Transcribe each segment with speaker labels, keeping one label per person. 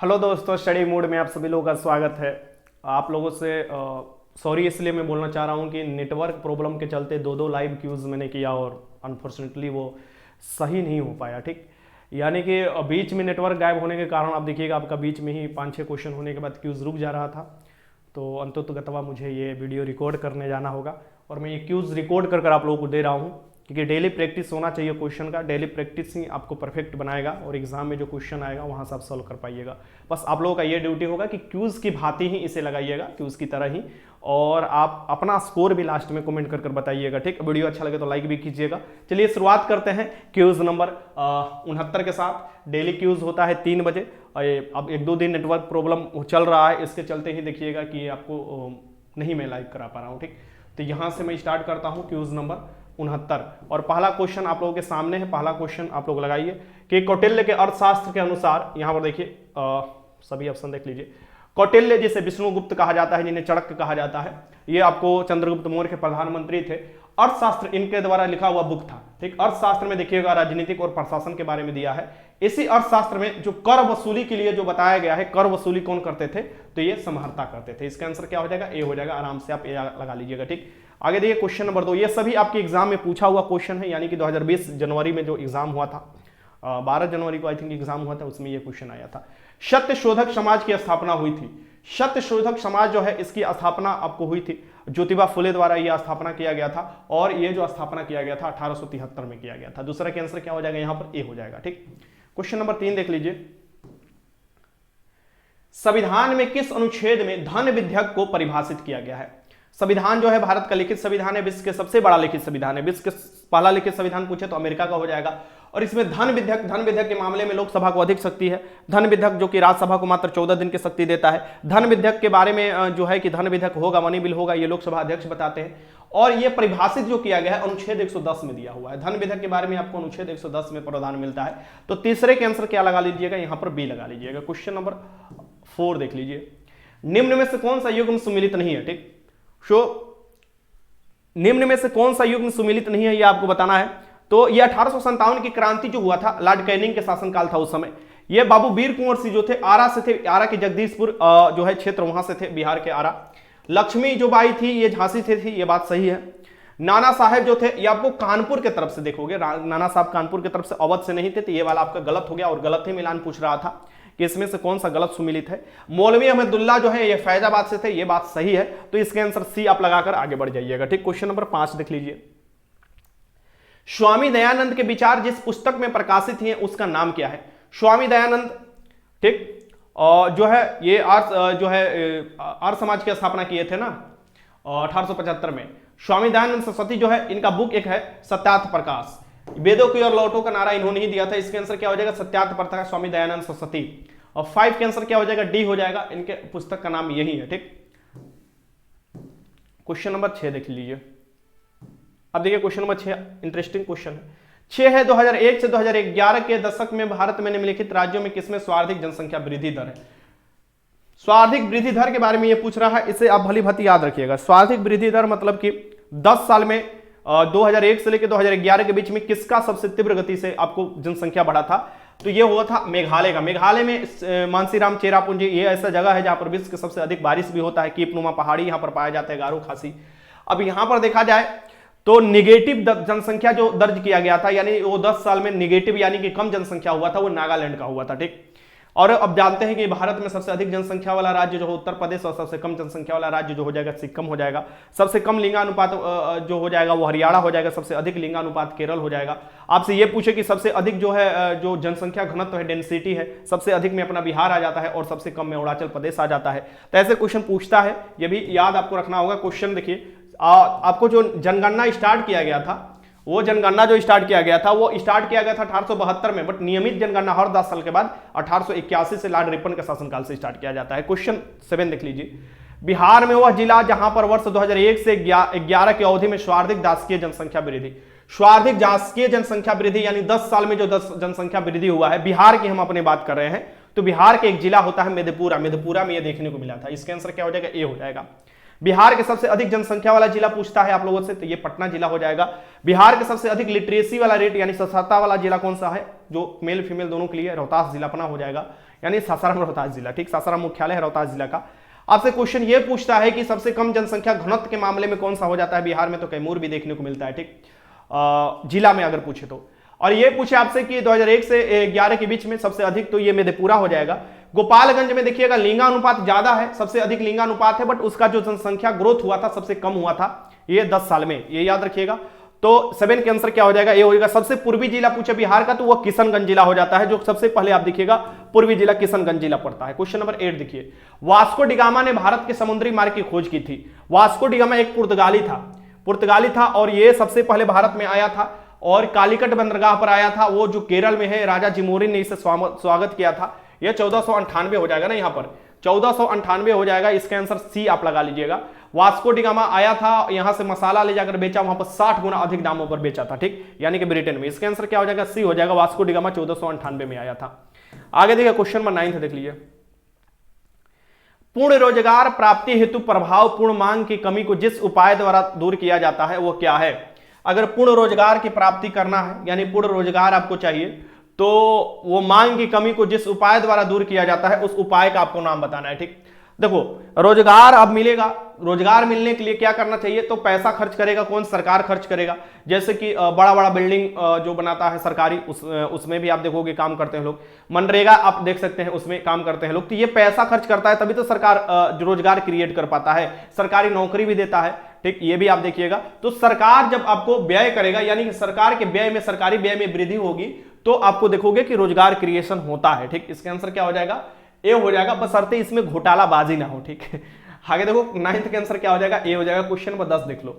Speaker 1: Hello दोस्तों, study mood में आप सभी लोगों का स्वागत है। आप लोगों से सॉरी इसलिए मैं बोलना चाह रहा हूँ कि नेटवर्क प्रॉब्लम के चलते दो लाइव क्यूज़ मैंने किया और अनफॉर्चुनेटली वो सही नहीं हो पाया। ठीक, यानी कि बीच में नेटवर्क गायब होने के कारण आप देखिएगा आपका बीच में ही 5-6 क्वेश्चन होने के बाद क्यूज़ रुक जा रहा था। तो अंततः मुझे ये वीडियो रिकॉर्ड करने जाना होगा और मैं ये क्यूज़ रिकॉर्ड कर आप लोगों को दे रहा हूँ, क्योंकि डेली प्रैक्टिस होना चाहिए क्वेश्चन का। डेली प्रैक्टिस ही आपको परफेक्ट बनाएगा और एग्जाम में जो क्वेश्चन आएगा वहाँ से आप सॉल्व कर पाइएगा। बस आप लोगों का ये ड्यूटी होगा कि क्यूज़ की भांति ही इसे लगाइएगा, क्यूज़ की तरह ही, और आप अपना स्कोर भी लास्ट में कमेंट कर बताइएगा। ठीक, वीडियो अच्छा लगे तो लाइक भी कीजिएगा। चलिए शुरुआत करते हैं क्यूज़ नंबर 69 के साथ। डेली क्यूज़ होता है 3 बजे। अब 1-2 दिन नेटवर्क प्रॉब्लम चल रहा है, इसके चलते ही देखिएगा कि आपको नहीं मैं लाइव करा पा रहा हूँ। ठीक, तो यहाँ से मैं स्टार्ट करता हूँ क्यूज़ नंबर 69 और पहला क्वेश्चन आप लोगों के सामने है। पहला क्वेश्चन आप लोग लगाइए कि कौटिल्य के अर्थशास्त्र के अनुसार, यहाँ पर देखिए सभी ऑप्शन देख लीजिए। कौटिल्य जिसे विष्णुगुप्त कहा जाता है, जिन्हें चाणक्य कहा जाता है, ये आपको चंद्रगुप्त मौर्य के प्रधानमंत्री थे। अर्थशास्त्र इनके द्वारा लिखा हुआ बुक था। ठीक, अर्थशास्त्र में देखिएगा राजनीतिक और प्रशासन के बारे में दिया है। इसी अर्थशास्त्र में जो कर वसूली के लिए जो बताया गया है, कर वसूली कौन करते थे, तो ये समहर्ता करते थे। इसका आंसर क्या हो जाएगा? ए हो जाएगा। आराम से आप ए लगा लीजिएगा। ठीक, आगे देखिए क्वेश्चन नंबर 2। ये सभी आपके एग्जाम में पूछा हुआ क्वेश्चन है, यानी कि 2020 जनवरी में जो एग्जाम हुआ था, 12 जनवरी को आई थिंक एग्जाम हुआ था, उसमें ये क्वेश्चन आया था। सत्यशोधक समाज की स्थापना हुई थी। सत्यशोधक समाज जो है, इसकी स्थापना आपको हुई थी ज्योतिबा फुले द्वारा। यह स्थापना किया गया था और ये जो स्थापना किया गया था 1873 में किया गया था। दूसरा के आंसर क्या हो जाएगा? यहां पर ए हो जाएगा। ठीक, क्वेश्चन नंबर 3 देख लीजिए। संविधान में किस अनुच्छेद में धन विधेयक को परिभाषित किया गया है? संविधान जो है भारत का लिखित संविधान है, विश्व के सबसे बड़ा लिखित संविधान है। विश्व के पहला लिखित संविधान पूछे तो अमेरिका का हो जाएगा। और इसमें धन विधेयक के मामले में लोकसभा को अधिक शक्ति है। धन विधेयक जो कि राज्यसभा को मात्र 14 दिन की शक्ति देता है। धन विधेयक के बारे में जो है कि धन विधेयक होगा, मनी बिल होगा, ये लोकसभा अध्यक्ष बताते हैं। और ये परिभाषित जो किया गया है अनुच्छेद 110 में दिया हुआ है। धन विधेयक के बारे में आपको अनुच्छेद 110 में प्रावधान मिलता है। तो तीसरे के आंसर क्या लगा लीजिएगा? यहां पर बी लगा लीजिएगा। क्वेश्चन नंबर 4 देख लीजिए। निम्न में से कौन सा युग्म सुमिलित नहीं है? ठीक, निम्न में से कौन सा युग्म सुमिलित नहीं है, यह आपको बताना है। तो यह 1857 की क्रांति जो हुआ था, लॉर्ड कैनिंग के शासनकाल था उस समय। ये बाबू वीर कुंवर सिंह जो थे, आरा से थे। आरा के जगदीशपुर जो है क्षेत्र, वहां से थे, बिहार के आरा। लक्ष्मी जो बाई थी, ये झांसी से थी, ये बात सही है। नाना साहब जो थे, ये आपको कानपुर के तरफ से देखोगे। नाना साहब कानपुर की तरफ से, अवध से नहीं थे, तो ये वाला आपका गलत हो गया। और गलत ही मिलान पूछ रहा था कि इसमें से कौन सा गलत सुमिलित है। मौलवी अहमदुल्ला जो है, ये फैजाबाद से थे, ये बात सही है। तो इसके आंसर सी आप लगाकर आगे बढ़ जाइएगा। ठीक, क्वेश्चन नंबर 5 देख लीजिए। स्वामी दयानंद के विचार जिस पुस्तक में प्रकाशित हैं उसका नाम क्या है? स्वामी दयानंद, ठीक, और जो है ये आर्य समाज की स्थापना किए थे ना 1875 में। स्वामी दयानंद सरस्वती जो है, इनका बुक एक है सत्यार्थ प्रकाश। वेदों की ओर लौटो का नारा इन्होंने ही दिया था। इसके आंसर क्या हो जाएगा? सत्यार्थ प्रकाश, स्वामी दयानंद सरस्वती। और 5 के आंसर क्या हो जाएगा? डी हो जाएगा। इनके पुस्तक का नाम यही है। ठीक, क्वेश्चन नंबर 6 देख लीजिए। अब देखिए क्वेश्चन नंबर 6 इंटरेस्टिंग क्वेश्चन है। 6 है 2001 से 2011 के दशक में भारत में निम्नलिखित राज्यों में किसमें सर्वाधिक जनसंख्या वृद्धि दर है? सर्वाधिक वृद्धि दर के बारे में ये पूछ रहा है, इसे आप भली भांति याद रखिएगा। सर्वाधिक वृद्धि दर मतलब कि 10 साल में 2001 से लेकर 2011 के बीच में किसका सबसे तीव्र गति से आपको जनसंख्या बढ़ा था? तो ये हुआ था मेघालय का। मेघालय में मानसीराम चेरापूंजी, ये ऐसा जगह है जहां पर विश्व के सबसे अधिक बारिश भी होता है। कीपनुमा पहाड़ी यहां पर पाया जाता है, गारो खासी। अब यहां पर देखा जाए तो निगेटिव जनसंख्या जो दर्ज किया गया था, यानी वो 10 साल में निगेटिव यानी कि कम जनसंख्या हुआ था, वो नागालैंड का हुआ था। ठीक, और अब जानते हैं कि भारत में सबसे अधिक जनसंख्या वाला राज्य जो है उत्तर प्रदेश, और सबसे कम जनसंख्या वाला राज्य जो हो जाएगा सिक्किम हो जाएगा। सबसे कम लिंगानुपात जो हो जाएगा वो हरियाणा हो जाएगा। सबसे अधिक लिंगानुपात केरल हो जाएगा। आपसे ये पूछे कि सबसे अधिक जो है जो जनसंख्या घनत्व है, डेंसिटी है, सबसे अधिक में अपना बिहार आ जाता है और सबसे कम में अरुणाचल प्रदेश आ जाता है। तो ऐसे क्वेश्चन पूछता है, ये भी याद आपको रखना होगा। क्वेश्चन देखिए, आपको जो जनगणना स्टार्ट किया गया था, वो जनगणना जो स्टार्ट किया गया था वो स्टार्ट किया गया था 1872 में, बट नियमित जनगणना हर 10 साल के बाद 1881 से लॉर्ड रिपन के शासनकाल से स्टार्ट किया जाता है। क्वेश्चन 7 देख लीजिए। बिहार में वह जिला जहां पर वर्ष 2001 से 11 की अवधि में सर्वाधिक शासकीय जनसंख्या वृद्धि, सर्वाधिक शासकीय जनसंख्या वृद्धि यानी 10 साल में जो 10 जनसंख्या वृद्धि हुआ है, बिहार की हम अपनी बात कर रहे हैं, तो बिहार के एक जिला होता है मधेपुरा। मधेपुरा में यह देखने को मिला था। इसका आंसर क्या हो जाएगा? ए हो जाएगा। बिहार के सबसे अधिक जनसंख्या वाला जिला पूछता है आप लोगों से, तो ये पटना जिला हो जाएगा। बिहार के सबसे अधिक लिटरेसी वाला रेट यानी साक्षरता वाला जिला कौन सा है, जो मेल फीमेल दोनों के लिए? रोहतास जिला अपना हो जाएगा। यानी सासाराम रोहतास जिला, ठीक, सासाराम मुख्यालय है रोहतास जिला का। आपसे क्वेश्चन ये पूछता है कि सबसे कम जनसंख्या घनत्व के मामले में कौन सा हो जाता है बिहार में, तो कैमूर भी देखने को मिलता है, ठीक, जिला में अगर पूछे तो। और ये पूछे आपसे कि 2001 से 11 के बीच में सबसे अधिक, तो ये मधेपुरा हो जाएगा। गोपालगंज में देखिएगा लिंगानुपात ज्यादा है, सबसे अधिक लिंगानुपात है, बट उसका जो जनसंख्या ग्रोथ हुआ था सबसे कम हुआ था ये 10 साल में, ये याद रखिएगा। तो 7 के आंसर क्या हो जाएगा, ये हो जाएगा। सबसे पूर्वी जिला पूछे बिहार का तो वो किशनगंज जिला हो जाता है, जो सबसे पहले आप देखिएगा पूर्वी जिला किशनगंज जिला पड़ता है। क्वेश्चन नंबर 8 देखिए, वास्को डिगामा ने भारत के समुद्री मार्ग की खोज की थी। वास्को डिगामा एक पुर्तगाली था और ये सबसे पहले भारत में आया था और कालीकट बंदरगाह पर आया था, वो जो केरल में है। राजा जिमोरिन ने इसे स्वागत किया था। यह 1498 हो जाएगा ना, यहाँ पर 1498 हो जाएगा। इसका आंसर सी आप लगा लीजिएगा। वास्को डिगामा आया था, यहां से मसाला ले जाकर बेचा, वहां पर 60 गुना अधिक दामों पर बेचा था, ठीक, यानी कि ब्रिटेन में। इसका आंसर क्या हो जाएगा, सी हो जाएगा। वास्को डिगामा 1498 में आया था। आगे देखिए क्वेश्चन नंबर 9 देख लीजिए, पूर्ण रोजगार प्राप्ति हेतु प्रभावपूर्ण मांग की कमी को जिस उपाय द्वारा दूर किया जाता है वो क्या है। अगर पूर्ण रोजगार की प्राप्ति करना है, यानी पूर्ण रोजगार आपको चाहिए, तो वो मांग की कमी को जिस उपाय द्वारा दूर किया जाता है उस उपाय का आपको नाम बताना है, ठीक। देखो, रोजगार अब मिलेगा, रोजगार मिलने के लिए क्या करना चाहिए, तो पैसा खर्च करेगा कौन, सरकार खर्च करेगा। जैसे कि बड़ा बड़ा बिल्डिंग जो बनाता है सरकारी, उसमें भी आप देखोगे काम करते हैं लोग। मनरेगा आप देख सकते हैं, उसमें काम करते हैं लोग। तो ये पैसा खर्च करता है तभी तो सरकार रोजगार क्रिएट कर पाता है, सरकारी नौकरी भी देता है, ठीक, ये भी आप देखिएगा। तो सरकार जब आपको व्यय करेगा, यानी कि सरकार के व्यय में, सरकारी व्यय में वृद्धि होगी, तो आपको देखोगे कि रोजगार क्रिएशन होता है, ठीक। इसका आंसर क्या हो जाएगा, ए हो जाएगा, बशर्ते इसमें घोटालाबाजी ना हो, ठीक है। आगे देखो 9th का आंसर क्या हो जाएगा, ए हो जाएगा। क्वेश्चन नंबर 10 देख लो,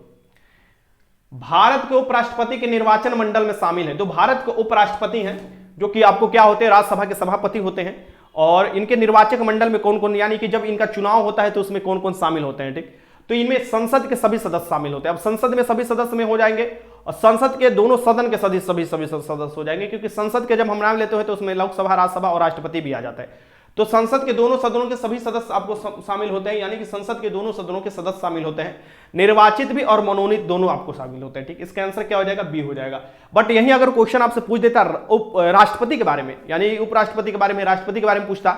Speaker 1: भारत के उपराष्ट्रपति के निर्वाचन मंडल में शामिल है। तो भारत के उपराष्ट्रपति हैं, जो कि आपको क्या होते हैं, राज्यसभा के सभापति होते हैं। और इनके निर्वाचक मंडल में कौन कौन, यानी कि जब इनका चुनाव होता है तो उसमें कौन कौन शामिल होते हैं, ठीक। तो इनमें संसद के सभी सदस्य शामिल होते हैं। अब संसद में सभी सदस्य में हो जाएंगे और संसद के दोनों सदन के सभी सदस्य हो जाएंगे, क्योंकि संसद के जब हम नाम लेते हैं तो उसमें लोकसभा, राज्यसभा और राष्ट्रपति भी आ जाता है। तो संसद के दोनों सदनों के सभी सदस्य आपको शामिल होते हैं, यानी कि संसद के दोनों सदनों के सदस्य शामिल होते हैं। निर्वाचित भी और मनोनीत दोनों आपको शामिल होते हैं, ठीक। इसका आंसर क्या हो जाएगा, बी हो जाएगा। बट यहीं अगर क्वेश्चन आपसे पूछ देता राष्ट्रपति के बारे में, यानी उपराष्ट्रपति के बारे में, राष्ट्रपति के बारे में पूछता,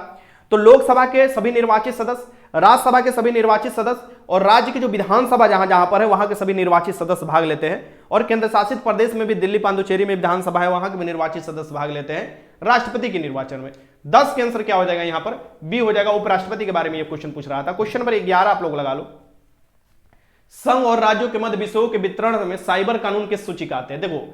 Speaker 1: तो लोकसभा के सभी निर्वाचित सदस्य, राज्यसभा के सभी निर्वाचित सदस्य और राज्य की जो विधानसभा जहां जहां पर है वहां के सभी निर्वाचित सदस्य भाग लेते हैं। और केंद्र शासित प्रदेश में भी, दिल्ली पांडुचेरी में विधानसभा है, वहां के भी निर्वाचित सदस्य भाग लेते हैं राष्ट्रपति के निर्वाचन में। 10 के आंसर क्या हो जाएगा, यहां पर बी हो जाएगा। उपराष्ट्रपति के बारे में ये क्वेश्चन पूछ रहा था। क्वेश्चन नंबर 11 आप लोग लगा लो, संघ और राज्यों के मध्य विषयों के वितरण में साइबर कानून किस सूची का आते हैं। देखो,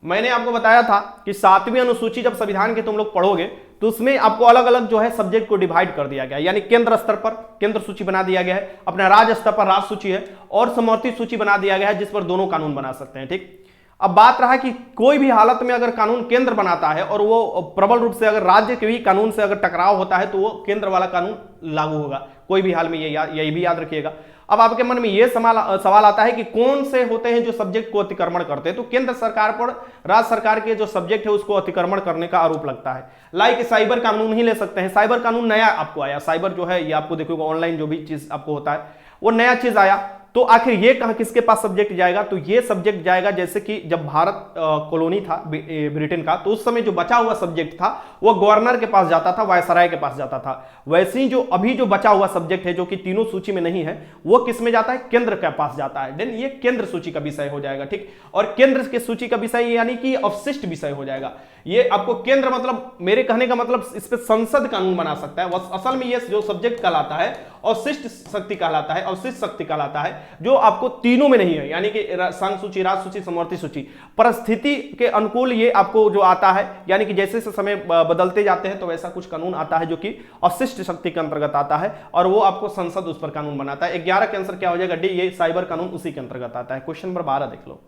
Speaker 1: मैंने आपको बताया था कि 7वीं अनुसूची जब संविधान के तुम लोग पढ़ोगे तो उसमें आपको अलग अलग जो है सब्जेक्ट को डिवाइड कर दिया गया, यानी केंद्र स्तर पर केंद्र सूची बना दिया गया है, अपना राज्य स्तर पर राज्य सूची है, और समवर्ती सूची बना दिया गया है जिस पर दोनों कानून बना सकते हैं, ठीक। अब बात रहा कि कोई भी हालत में अगर कानून केंद्र बनाता है और वो प्रबल रूप से अगर राज्य के भी कानून से अगर टकराव होता है तो वो केंद्र वाला कानून लागू होगा, कोई भी हाल में। यही भी याद रखिएगा। अब आपके मन में यह सवाल आता है कि कौन से होते हैं जो सब्जेक्ट को अतिक्रमण करते हैं। तो केंद्र सरकार पर राज्य सरकार के जो सब्जेक्ट है उसको अतिक्रमण करने का आरोप लगता है। लाइक साइबर कानून ही ले सकते हैं। साइबर कानून नया आपको आया, साइबर जो है ये आपको देखोगे ऑनलाइन जो भी चीज आपको होता है वो नया चीज आया। तो आखिर ये कहां किसके पास सब्जेक्ट जाएगा, तो ये सब्जेक्ट जाएगा, जैसे कि जब भारत कॉलोनी था ब्रिटेन का, तो उस समय जो बचा हुआ सब्जेक्ट था वो गवर्नर के पास जाता था, वायसराय के पास जाता था। वैसे ही जो अभी जो बचा हुआ सब्जेक्ट है जो कि तीनों सूची में नहीं है वो किस में जाता है, केंद्र के पास जाता है। देन ये केंद्र सूची का विषय हो जाएगा, ठीक। और केंद्र के सूची का विषय यानी कि अवशिष्ट विषय हो जाएगा। ये आपको केंद्र मतलब, मेरे कहने का मतलब इस पे संसद कानून बना सकता है। असल में ये जो सब्जेक्ट कहलाता है अवशिष्ट शक्ति कहलाता है, अवशिष्ट शक्ति कहलाता है, जो आपको तीनों में नहीं है, यानी कि संघ सूची, राज्य सूची, समवर्ती सूची। परिस्थिति के अनुकूल ये आपको जो आता है, यानी कि जैसे जैसे समय बदलते जाते हैं तो वैसा कुछ कानून आता है जो कि अवशिष्ट शक्ति के अंतर्गत आता है और वो आपको संसद उस पर कानून बनाता है। 11 के आंसर क्या हो जाएगा, डी। ये साइबर कानून उसी के अंतर्गत आता है। क्वेश्चन नंबर 12 देख लो,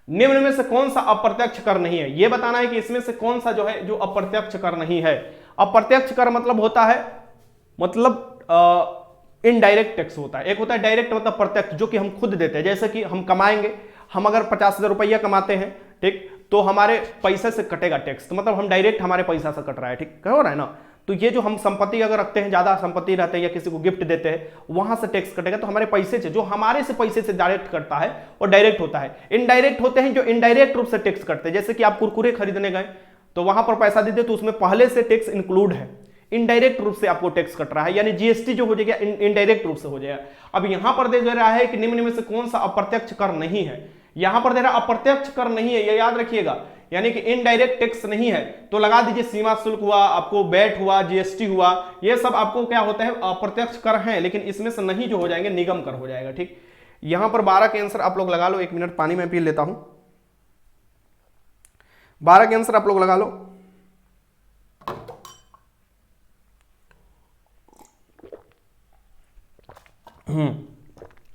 Speaker 1: निम्न में से कौन सा अप्रत्यक्ष कर नहीं है। ये बताना है कि इसमें से कौन सा जो है जो अप्रत्यक्ष कर नहीं है। अप्रत्यक्छ कर मतलब होता है, मतलब इनडायरेक्ट टैक्स होता है। एक होता है डायरेक्ट मतलब प्रत्यक्ष, जो कि हम खुद देते हैं। जैसे कि हम कमाएंगे, हम अगर 50,000 रुपया कमाते हैं, ठीक, तो हमारे पैसे से कटेगा टैक्स, तो मतलब हम डायरेक्ट हमारे पैसा से कट रहा है, ठीक, हो रहा है ना। तो ये जो हम संपत्ति अगर रखते हैं, ज्यादा संपत्ति रहते हैं या किसी को गिफ्ट देते हैं, वहां से टैक्स कटेगा। तो हमारे पैसे से, जो हमारे से पैसे से डायरेक्ट कटता है वो डायरेक्ट होता है। इनडायरेक्ट होते हैं जो इनडायरेक्ट रूप से टैक्स कटते हैं। जैसे कि आप कुरकुरे खरीदने गए तो वहां पर पैसा देते तो उसमें पहले से टैक्स इंक्लूड है, इनडायरेक्ट रूप से आपको टैक्स कट रहा है, यानी जीएसटी जो हो जाएगा इनडायरेक्ट रूप से हो जाएगा। अब यहां पर दे रहा है कि निम्न में से कौन सा अप्रत्यक्ष कर नहीं है, यहां पर दे रहा अप्रत्यक्ष कर नहीं है, ये याद रखिएगा, यानी कि इनडायरेक्ट टैक्स नहीं है तो लगा दीजिए सीमा शुल्क हुआ, आपको वैट हुआ, जीएसटी हुआ, ये सब आपको क्या होता है अप्रत्यक्ष कर है, लेकिन इसमें से नहीं जो हो जाएंगे निगम कर हो जाएगा। ठीक, यहां पर 12 के आंसर आप लोग लगा लो। 1 मिनट पानी में पी लेता हूं। 12 के आंसर आप लोग लगा लो।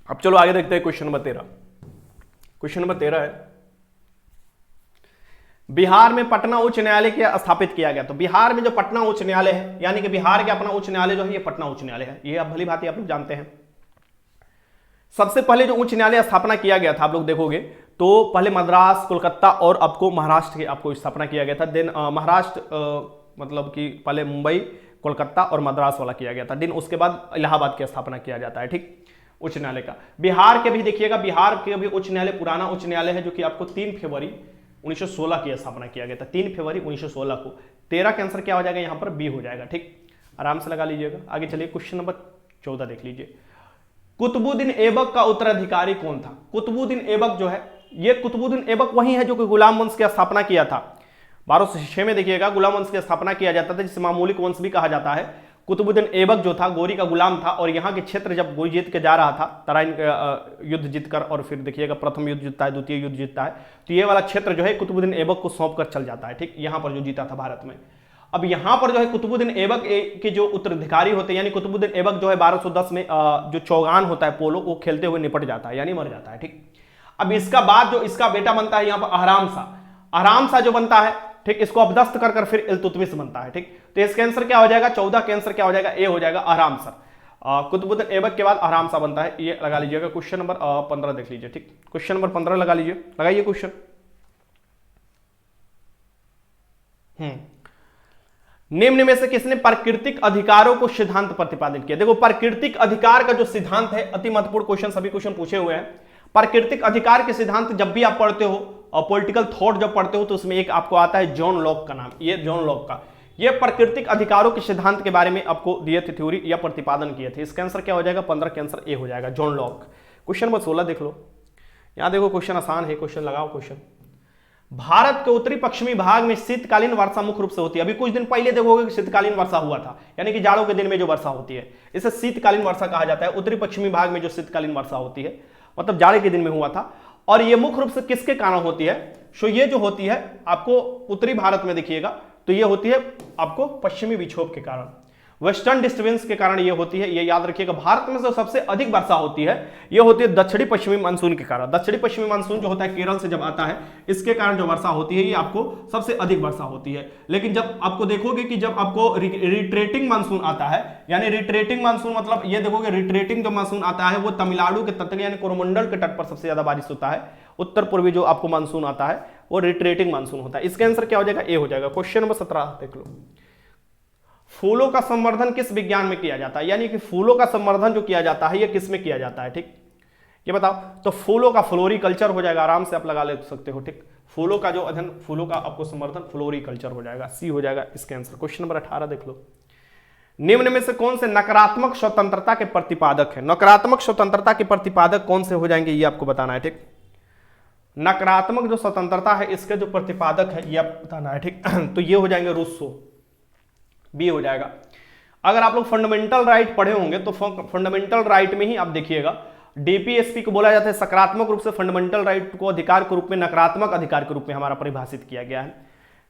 Speaker 1: अब चलो आगे देखते हैं क्वेश्चन नंबर 13। क्वेश्चन नंबर 13 है, बिहार में पटना उच्च न्यायालय क्या स्थापित किया गया? तो बिहार में जो पटना उच्च न्यायालय है, यानी कि बिहार के अपना उच्च न्यायालय जो है ये पटना उच्च न्यायालय है, ये आप भली भांति आप लोग जानते हैं। सबसे पहले जो उच्च न्यायालय स्थापना किया गया था आप लोग देखोगे तो पहले मद्रास, कोलकाता और आपको महाराष्ट्र की आपको स्थापना किया गया था। देन महाराष्ट्र मतलब कि पहले मुंबई, कोलकाता और मद्रास वाला किया गया था। दिन उसके बाद इलाहाबाद की स्थापना किया जाता है। ठीक, उच्च न्यायालय का। बिहार के भी देखिएगा, बिहार के भी उच्च न्यायालय पुराना उच्च न्यायालय है जो कि आपको 3 फरवरी 1916 की स्थापना किया गया था, 3 फरवरी 1916 को। 13 के आंसर क्या हो जाएगा यहाँ पर? बी हो जाएगा। ठीक, आराम से लगा लीजिएगा। आगे चलिए क्वेश्चन नंबर 14 देख लीजिए। कुतुबुद्दीन ऐबक का उत्तराधिकारी कौन था? कुतुबुद्दीन ऐबक जो है, ये कुतुबुद्दीन ऐबक वही है जो कि गुलाम वंश की स्थापना किया था। 1206 में देखिएगा गुलाम वंश की स्थापना किया जाता था, जिसे मामूलिक वंश भी कहा जाता है। कुतुबुद्दीन ऐबक जो था गोरी का गुलाम था और यहाँ के क्षेत्र जब गोरी जीत के जा रहा था, तराइन युद्ध जीतकर, और फिर देखिएगा प्रथम युद्ध जीतता है, द्वितीय युद्ध जीतता है, तो ये वाला क्षेत्र जो है कुतुबुद्दीन ऐबक को सौंप कर चल जाता है। ठीक, यहाँ पर जो जीता था भारत में। अब यहाँ पर जो है कुतुबुद्दीन ऐबक के जो उत्तराधिकारी होते हैं, यानी कुतुबुद्दीन ऐबक जो है 1210 में जो चौगान होता है पोलो, वो खेलते हुए निपट जाता है, यानी मर जाता है। ठीक, अब इसका बाद जो इसका बेटा बनता है यहाँ पर अहराम शाह, अहराम शाह जो बनता है, ठीक, इसको अपदस्थ कर फिर इल्तुतमिश बनता है। ठीक, तो इसका आंसर क्या हो जाएगा? 14 के आंसर क्या हो जाएगा? ए हो जाएगा, अहराम शाह। कुतुबुद्दीन ऐबक के बाद अहराम शाह बनता है, ये लगा लीजिएगा। क्वेश्चन नंबर 15 देख लीजिए। ठीक, क्वेश्चन नंबर 15 लगा लीजिए, लगाइए क्वेश्चन। निम्न में से किसने प्राकृतिक अधिकारों को सिद्धांत प्रतिपादित किया? देखो, प्राकृतिक अधिकार का जो सिद्धांत है अति महत्वपूर्ण क्वेश्चन, सभी क्वेश्चन पूछे हुए हैं। प्राकृतिक अधिकार के सिद्धांत जब भी आप पढ़ते हो और पॉलिटिकल थॉट जब पढ़ते हो तो उसमें एक आपको आता है जॉन लॉक का नाम। ये जॉन लॉक का ये प्राकृतिक अधिकारों के सिद्धांत के बारे में आपको दिए थे थ्योरी या प्रतिपादन किए थे। इसका आंसर क्या हो जाएगा? 15 के आंसर ए हो जाएगा, जॉन लॉक। क्वेश्चन नंबर 16 देख लो। यहां देखो क्वेश्चन आसान है, क्वेश्चन लगाओ क्वेश्चन। भारत के उत्तरी पश्चिमी भाग में शीतकालीन वर्षा मुख्य रूप से होती है। अभी कुछ दिन पहले देखोगे कि शीतकालीन वर्षा हुआ था, यानी कि जाड़ों के दिन में जो वर्षा होती है इसे शीतकालीन वर्षा कहा जाता है। उत्तरी पश्चिमी भाग में जो शीतकालीन वर्षा होती है मतलब जाड़े के दिन में हुआ था। और ये मुख्य रूप से किसके कारण होती है? सो ये जो होती है आपको उत्तरी भारत में देखिएगा तो ये होती है आपको पश्चिमी विक्षोभ के कारण, वेस्टर्न डिस्टर्बेंस के कारण ये होती है। ये याद रखिएगा। भारत में जो सबसे अधिक वर्षा होती है ये होती है दक्षिणी पश्चिमी मानसून के कारण। दक्षिणी पश्चिमी मानसून जो होता है केरल से जब आता है, इसके कारण जो वर्षा होती है ये आपको सबसे अधिक वर्षा होती है। लेकिन जब आपको देखोगे कि जब आपको रिट्रेटिंग मानसून आता है, यानी रिट्रेटिंग मानसून मतलब ये देखोगे रिट्रेटिंग जो मानसून आता है वो तमिलनाडु के तट यानी कोरोमंडल के तट पर सबसे ज्यादा बारिश होता है। उत्तर पूर्वी जो आपको मानसून आता है वो रिट्रेटिंग मानसून होता है। इसका आंसर क्या हो जाएगा? ए हो जाएगा। क्वेश्चन नंबर 17 देख लो। फूलों का संवर्धन किस विज्ञान में किया जाता है? यानी कि फूलों का संवर्धन जो किया जाता है ये किस में किया जाता है? ठीक, ये बताओ। तो फूलों का फ्लोरिकल्चर हो जाएगा, आराम से आप लगा ले सकते हो। ठीक, फूलों का जो अध्ययन, फूलों का आपको संवर्धन फ्लोरिकल्चर हो जाएगा, सी हो जाएगा इसके आंसर। क्वेश्चन नंबर 18 देख लो। निम्न में से कौन से नकारात्मक स्वतंत्रता के प्रतिपादक है? नकारात्मक स्वतंत्रता के प्रतिपादक कौन से हो जाएंगे ये आपको बताना है। ठीक, नकारात्मक जो स्वतंत्रता है इसके जो प्रतिपादक है ये आपको बताना है। ठीक, तो ये हो जाएंगे रूसो, बी हो जाएगा। अगर आप लोग फंडामेंटल राइट पढ़े होंगे तो फंडामेंटल राइट में ही आप देखिएगा डीपीएसपी को बोला जाता है सकारात्मक रूप से फंडामेंटल राइट को अधिकार के रूप में नकारात्मक अधिकार के रूप में हमारा परिभाषित किया गया है।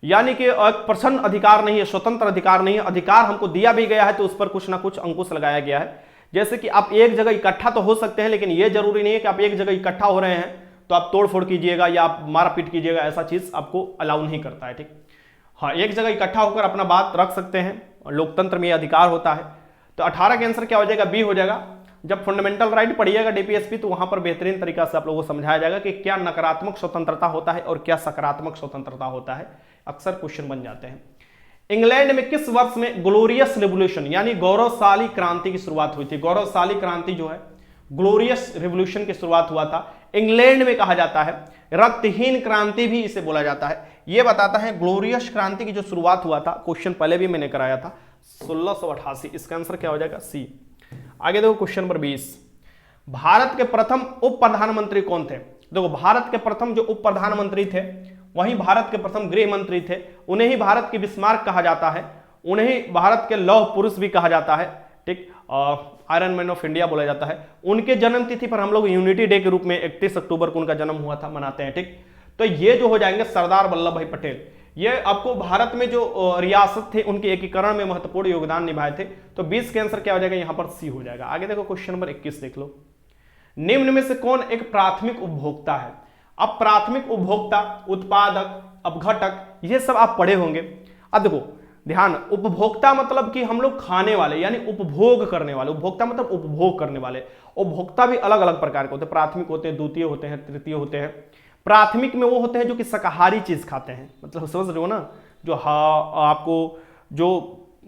Speaker 1: यानी कि एक प्रसन्न अधिकार नहीं है, स्वतंत्र अधिकार नहीं है, अधिकार हमको दिया भी गया है तो उस पर कुछ ना कुछ अंकुश लगाया गया है। जैसे कि आप एक जगह इकट्ठा तो हो सकते हैं, लेकिन यह जरूरी नहीं है कि आप एक जगह इकट्ठा हो रहे हैं तो आप तोड़फोड़ कीजिएगा या आप मारपीट कीजिएगा, ऐसा चीज आपको अलाउ नहीं करता है। ठीक, हाँ, एक जगह इकट्ठा होकर अपना बात रख सकते हैं, लोकतंत्र में यह अधिकार होता है। तो 18 के आंसर क्या हो जाएगा? बी हो जाएगा। जब फंडामेंटल राइट पढ़िएगा डीपीएसपी तो वहां पर बेहतरीन तरीका से आप लोगों को समझाया जाएगा कि क्या नकारात्मक स्वतंत्रता होता है और क्या सकारात्मक स्वतंत्रता होता है। अक्सर क्वेश्चन बन जाते हैं। इंग्लैंड में किस वर्ष में ग्लोरियस रेवोल्यूशन यानी गौरवशाली क्रांति की शुरुआत हुई थी? गौरवशाली क्रांति जो है, ग्लोरियस रेवोल्यूशन की शुरुआत हुआ था इंग्लैंड में, कहा जाता है रक्तहीन क्रांति भी इसे बोला जाता है। यह बताता है ग्लोरियस क्रांति की जो शुरुआत हुआ था, क्वेश्चन पहले भी मैंने कराया था, 1688। इसका आंसर क्या हो जाएगा? सी। आगे देखो क्वेश्चन नंबर 20, भारत के प्रथम उप प्रधानमंत्री कौन थे? देखो भारत के प्रथम जो उप प्रधानमंत्री थे वही भारत के प्रथम गृह मंत्री थे, उन्हें ही भारत की बिस्मार्क कहा जाता है, उन्हें ही भारत के लौह पुरुष भी कहा जाता है, ठीक, आयरन मैन ऑफ इंडिया बोला जाता है। उनके जन्म तिथि पर हम लोग यूनिटी डे के रूप में 31 अक्टूबर को उनका जन्म हुआ था मनाते हैं, ठीक। तो ये जो हो जाएंगे सरदार वल्लभ भाई पटेल, ये आपको भारत में जो रियासत थे उनके एकीकरण में महत्वपूर्ण योगदान निभाए थे। तो 20 के आंसर क्या हो जाएगा? यहां पर सी हो जाएगा। आगे देखो क्वेश्चन नंबर 21 देख लो, निम्न में से कौन एक प्राथमिक उपभोक्ता है? अब प्राथमिक उपभोक्ता, उत्पादक, अपघटक, ये सब आप पढ़े होंगे। अब देखो ध्यान, उपभोक्ता मतलब कि हम लोग खाने वाले यानी उपभोग करने वाले, उपभोक्ता मतलब उपभोग करने वाले। उपभोक्ता भी अलग अलग प्रकार के होते हैं, प्राथमिक होते हैं, द्वितीय होते हैं, तृतीय होते हैं। प्राथमिक में वो होते हैं जो कि शाकाहारी चीज खाते हैं, मतलब समझ रहे हो ना, जो आपको जो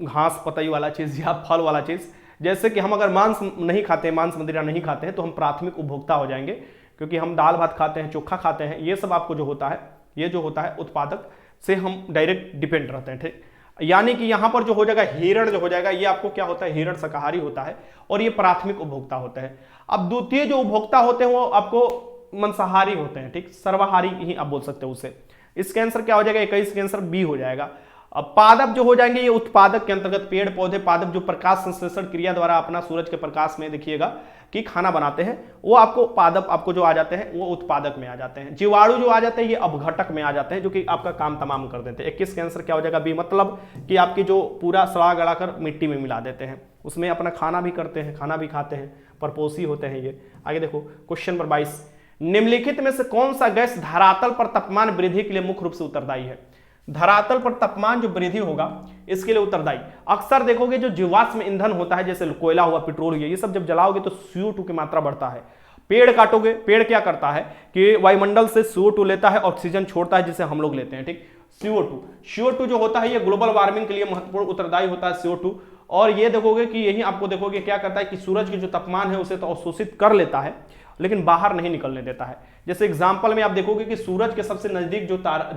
Speaker 1: घास पतई वाला चीज या फल वाला चीज, जैसे कि हम अगर मांस नहीं खाते हैं, मांस मदिरा नहीं खाते हैं तो हम प्राथमिक उपभोक्ता हो जाएंगे, क्योंकि हम दाल भात खाते हैं, चोखा खाते हैं, ये सब आपको जो होता है, ये जो होता है उत्पादक से हम डायरेक्ट डिपेंड रहते हैं, ठीक। यानी कि यहां पर जो हो जाएगा हिरण जो हो जाएगा, ये आपको क्या होता है? हिरण शाकाहारी होता है और ये प्राथमिक उपभोक्ता होता है। अब द्वितीय जो उपभोक्ता होते हैं वो आपको मांसाहारी होते हैं, ठीक, सर्वाहारी ही आप बोल सकते हो उसे। इसके आंसर क्या हो जाएगा? 21 के आंसर बी हो जाएगा। अब पादप जो हो जाएंगे ये उत्पादक के अंतर्गत, पेड़ पौधे पादप जो प्रकाश संश्लेषण क्रिया द्वारा अपना सूरज के प्रकाश में देखिएगा कि खाना बनाते हैं, वो आपको पादप आपको जो आ जाते हैं वो उत्पादक में आ जाते हैं। जीवाणु जो आ जाते हैं ये अपघटक में आ जाते हैं, जो कि आपका काम तमाम कर देते हैं। 21 का आंसर क्या हो जाएगा? बी, मतलब कि आपकी जो पूरा सड़ा गड़ा कर मिट्टी में मिला देते हैं, उसमें अपना खाना भी करते हैं, खाना भी खाते हैं, परपोषी होते हैं ये। आगे देखो क्वेश्चन नंबर 22, निम्नलिखित में से कौन सा गैस धरातल पर तापमान वृद्धि के लिए मुख्य रूप से उत्तरदायी है? धरातल पर तापमान जो वृद्धि होगा इसके लिए उत्तरदायी, अक्सर देखोगे जो जीवाश्म ईंधन होता है, जैसे कोयला हुआ, पेट्रोल हुआ, ये सब जब जलाओगे तो CO2 की मात्रा बढ़ता है। पेड़ काटोगे, पेड़ क्या करता है कि वायुमंडल से CO2 लेता है, ऑक्सीजन छोड़ता है, जिसे हम लोग लेते हैं, ठीक। CO2 जो होता है ये ग्लोबल वार्मिंग के लिए महत्वपूर्ण उत्तरदायी होता है CO2। और ये देखोगे कि यही आपको देखोगे क्या करता है कि सूरज की जो तापमान है उसे तो अवशोषित कर लेता है, लेकिन बाहर नहीं निकलने देता है। जैसे एग्जांपल में आप देखोगे कि सूरज के सबसे नजदीक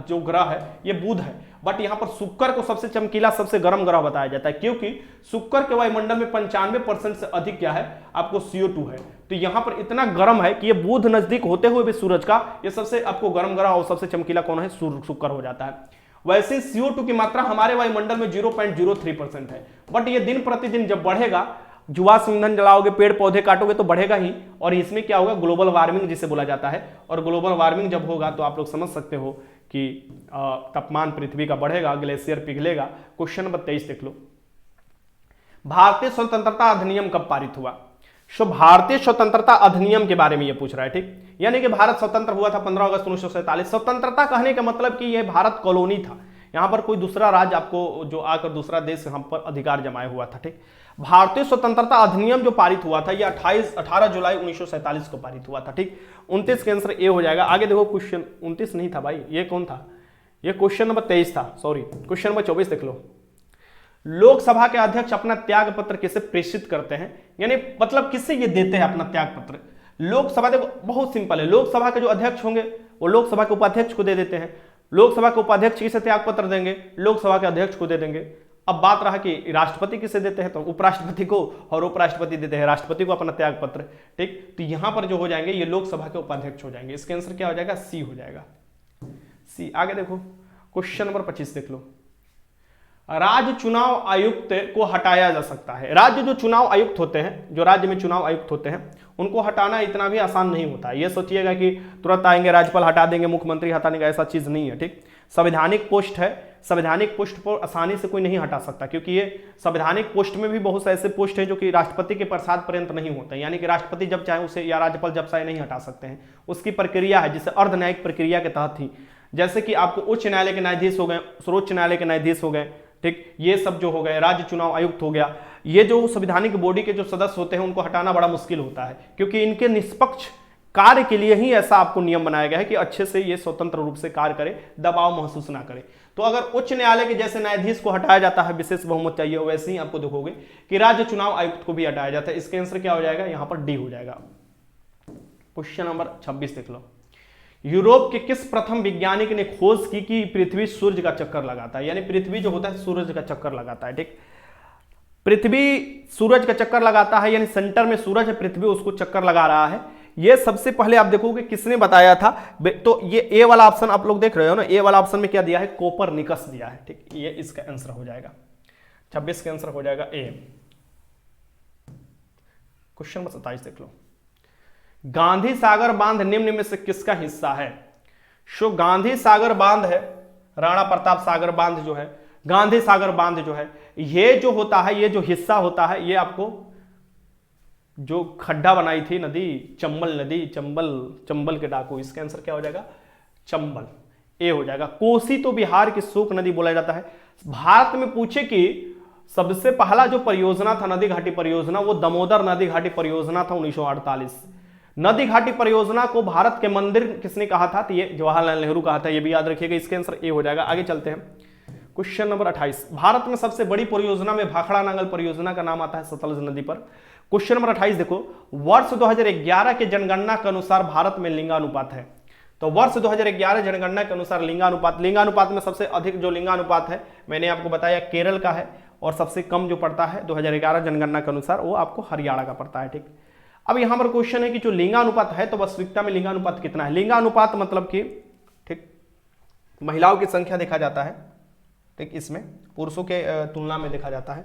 Speaker 1: जो ग्रह है ये बुध है, बट यहां पर शुक्र को सबसे चमकीला, सबसे गर्म ग्रह बताया जाता है, क्योंकि शुक्र के वायुमंडल में 95% से अधिक क्या है? आपको CO2 है। तो यहां पर इतना गर्म है कि ये बुध नजदीक होते हुए भी सूरज का ये सबसे आपको गर्म ग्रह और सबसे चमकीला कौन है? शुक्र हो जाता है। वैसे CO2 की मात्रा हमारे वायुमंडल में 0.03% है, बट ये दिन प्रतिदिन जब बढ़ेगा, जीवाश्म ईंधन जलाओगे, पेड़ पौधे काटोगे तो बढ़ेगा ही, और इसमें क्या होगा? ग्लोबल वार्मिंग जिसे बोला जाता है। और ग्लोबल वार्मिंग जब होगा तो आप लोग समझ सकते हो कि तापमान पृथ्वी का बढ़ेगा, ग्लेशियर पिघलेगा। क्वेश्चन नंबर 23 देख लो, भारतीय स्वतंत्रता अधिनियम कब पारित हुआ? सो भारतीय स्वतंत्रता अधिनियम के बारे में ये पूछ रहा है, ठीक। यानी कि भारत स्वतंत्र हुआ था 15 अगस्त 1947। स्वतंत्रता कहने का मतलब कि यह भारत कॉलोनी था, यहां पर कोई दूसरा राज्य आपको जो आकर दूसरा देश यहाँ पर अधिकार जमाए हुआ था, ठीक। भारतीय स्वतंत्रता अधिनियम जो पारित हुआ था यह 18 जुलाई 1947 को पारित हुआ था, ठीक। 29 का आंसर ए हो जाएगा। आगे देखो क्वेश्चन 29 नहीं था भाई, ये कौन था? ये क्वेश्चन नंबर 23 था, सॉरी। क्वेश्चन नंबर 24 देख लो, लोकसभा के अध्यक्ष अपना त्याग पत्र किसे प्रेषित करते हैं? यानी मतलब किससे ये देते हैं अपना त्याग पत्र? लोकसभा, देखो बहुत सिंपल है, लोकसभा के जो अध्यक्ष होंगे वो लोकसभा के उपाध्यक्ष को दे देते हैं। लोकसभा के उपाध्यक्ष किसे त्याग पत्र देंगे? लोकसभा के अध्यक्ष को दे देंगे। अब बात रहा कि राष्ट्रपति किसे देते हैं, तो उपराष्ट्रपति को, और उपराष्ट्रपति देते हैं राष्ट्रपति को अपना त्याग पत्र, ठीक। तो यहां पर जो हो जाएंगे ये लोकसभा के उपाध्यक्ष हो जाएंगे। इसका आंसर क्या हो जाएगा? सी हो जाएगा, सी। आगे देखो क्वेश्चन नंबर 25 देख लो, राज्य चुनाव आयुक्त को हटाया जा सकता है। राज्य जो चुनाव आयुक्त होते हैं, जो राज्य में चुनाव आयुक्त होते हैं, उनको हटाना इतना भी आसान नहीं होता है। ये सोचिएगा कि तुरंत आएंगे राज्यपाल हटा देंगे, मुख्यमंत्री हटा देंगे, ऐसा चीज नहीं है, ठीक। संवैधानिक पोस्ट है, संवैधानिक पोस्ट पर आसानी से कोई नहीं हटा सकता, क्योंकि ये संवैधानिक पोस्ट में भी बहुत से ऐसे पोस्ट हैं जो कि राष्ट्रपति के प्रसाद पर्यंत नहीं होते हैं, यानी कि राष्ट्रपति जब चाहे उसे या राज्यपाल जब चाहे नहीं हटा सकते हैं। उसकी प्रक्रिया है जिसे अर्धन्यायिक प्रक्रिया के तहत ही, जैसे कि आपको उच्च न्यायालय के न्यायाधीश हो गए, सर्वोच्च न्यायालय के न्यायाधीश हो गए, ठीक, ये सब जो हो गए, राज्य चुनाव आयुक्त हो गया, ये जो संवैधानिक बॉडी के जो सदस्य होते हैं उनको हटाना बड़ा मुश्किल होता है, क्योंकि इनके निष्पक्ष कार्य के लिए ही ऐसा आपको नियम बनाया गया है कि अच्छे से ये स्वतंत्र रूप से कार्य करे, दबाव महसूस ना करे। तो अगर उच्च न्यायालय के जैसे न्यायाधीश को हटाया जाता है, विशेष बहुमत चाहिए, वैसे ही आपको देखोगे कि राज्य चुनाव आयुक्त को भी हटाया जाता है। इसका आंसर क्या हो जाएगा? यहां पर डी हो जाएगा। क्वेश्चन नंबर 26 देख लो, यूरोप के किस प्रथम वैज्ञानिक ने खोज की कि पृथ्वी सूर्य का चक्कर लगाता है? यानी पृथ्वी जो होता है सूर्य का चक्कर लगाता है, ठीक। पृथ्वी सूरज का चक्कर लगाता है, यानी सेंटर में सूरज है, पृथ्वी उसको चक्कर लगा रहा है। ये सबसे पहले आप देखोगे किसने बताया था, तो ये ए वाला ऑप्शन आप लोग देख रहे हो ना, ए वाला ऑप्शन में क्या दिया है, कोपरनिकस दिया है। ठीक, ये इसका आंसर हो जाएगा 26 का आंसर हो जाएगा ए। क्वेश्चन नंबर 27 देख लो, गांधी सागर बांध निम्न में से किसका हिस्सा है? सो गांधी सागर बांध है, राणा प्रताप सागर बांध जो है, गांधी सागर बांध जो है, ये जो होता है, ये जो हिस्सा होता है, ये आपको जो खड्डा बनाई थी नदी, चंबल नदी, चंबल के डाकू, इसका आंसर क्या हो जाएगा, चंबल, ए हो जाएगा। कोसी तो बिहार की शोक नदी बोला जाता है। भारत में पूछे कि सबसे पहला जो परियोजना था नदी घाटी परियोजना, वो दामोदर नदी घाटी परियोजना था 1948। नदी घाटी परियोजना को भारत के मंदिर किसने कहा था, तो ये जवाहरलाल नेहरू कहा था, ये भी याद रखिएगा, इसका आंसर ए हो जाएगा। आगे चलते हैं, क्वेश्चन नंबर 28, भारत में सबसे बड़ी परियोजना में भाखड़ा नांगल परियोजना का नाम आता है सतलज नदी पर। क्वेश्चन नंबर 28 देखो, वर्ष 2011 के जनगणना के अनुसार भारत में लिंगानुपात है। तो वर्ष 2011 जनगणना के अनुसार लिंगानुपात में सबसे अधिक जो लिंगानुपात है, मैंने आपको बताया केरल का है, और सबसे कम जो पड़ता है 2011 जनगणना के अनुसार वो आपको हरियाणा का पड़ता है। ठीक, अब यहां पर क्वेश्चन है कि जो लिंगानुपात है, तो वास्तविकता में लिंगानुपात कितना है? लिंगानुपात मतलब कि ठीक महिलाओं की संख्या देखा जाता है, ठीक, इसमें पुरुषों के तुलना में देखा जाता है,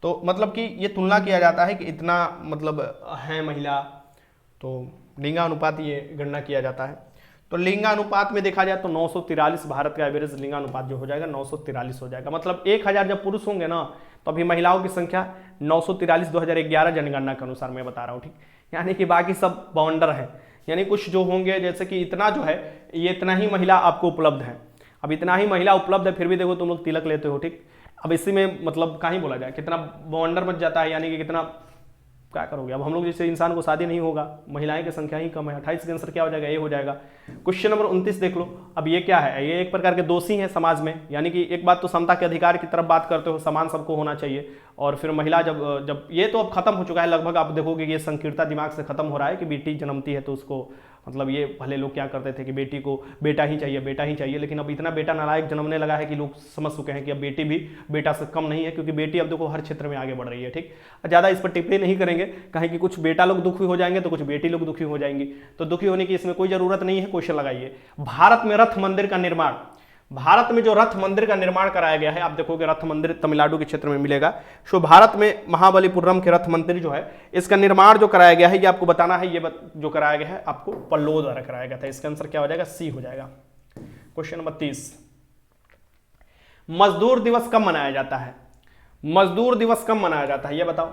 Speaker 1: तो मतलब कि ये तुलना किया जाता है कि इतना मतलब है महिला, तो लिंगानुपात ये गणना किया जाता है। तो लिंगानुपात में देखा जाए तो 943 भारत का एवरेज लिंगानुपात जो हो जाएगा 943 हो जाएगा। मतलब 1000 जब पुरुष होंगे ना, तो अभी महिलाओं की संख्या 943 2011 जनगणना के अनुसार मैं बता रहा हूँ। ठीक, यानी कि बाकी सब बाउंडर है, यानी कुछ जो होंगे जैसे कि इतना जो है, ये इतना ही महिला आपको उपलब्ध है। अब इतना ही महिला उपलब्ध है, फिर भी देखो तुम लोग तिलक लेते हो। ठीक, अब इसी में मतलब कहीं बोला जाए कितना बाउंडर बच जाता है, यानी कि कितना क्या करोगे। अब हम लोग जैसे इंसान को शादी नहीं होगा, महिलाएं की संख्या ही कम है। 28 का आंसर क्या हो जाएगा, ये हो जाएगा। क्वेश्चन नंबर 29 देख लो, अब ये क्या है, ये एक प्रकार के दोषी हैं समाज में, यानी कि एक बात तो समता के अधिकार की तरफ बात करते हो, समान सबको होना चाहिए, और फिर महिला जब ये तो अब खत्म हो चुका है लगभग, आप देखोगे ये संकीर्णता दिमाग से खत्म हो रहा है कि बेटी जन्मती है तो उसको मतलब ये पहले लोग क्या करते थे कि बेटी को बेटा ही चाहिए, लेकिन अब इतना बेटा नालायक जन्मने लगा है कि लोग समझ चुके हैं कि अब बेटी भी बेटा से कम नहीं है, क्योंकि बेटी अब देखो हर क्षेत्र में आगे बढ़ रही है। ठीक, ज़्यादा इस पर टिप्पणी नहीं करेंगे, कहें कि कुछ बेटा लोग दुखी हो जाएंगे तो कुछ बेटी लोग दुखी हो जाएंगी, तो दुखी होने की इसमें कोई जरूरत नहीं है। क्वेश्चन लगाइए, भारत में रथ मंदिर का निर्माण, भारत में जो रथ मंदिर का निर्माण कराया गया है, आप देखोगे रथ मंदिर तमिलनाडु के क्षेत्र में मिलेगा। सो भारत में महाबलीपुरम के रथ मंदिर जो है, इसका निर्माण जो कराया गया है, ये आपको बताना है, ये जो कराया गया है आपको पल्लवों द्वारा कराया गया था। इसका आंसर क्या हो जाएगा, सी हो जाएगा। क्वेश्चन नंबर 30, मजदूर दिवस कब मनाया जाता है? मजदूर दिवस कब मनाया जाता है ये बताओ।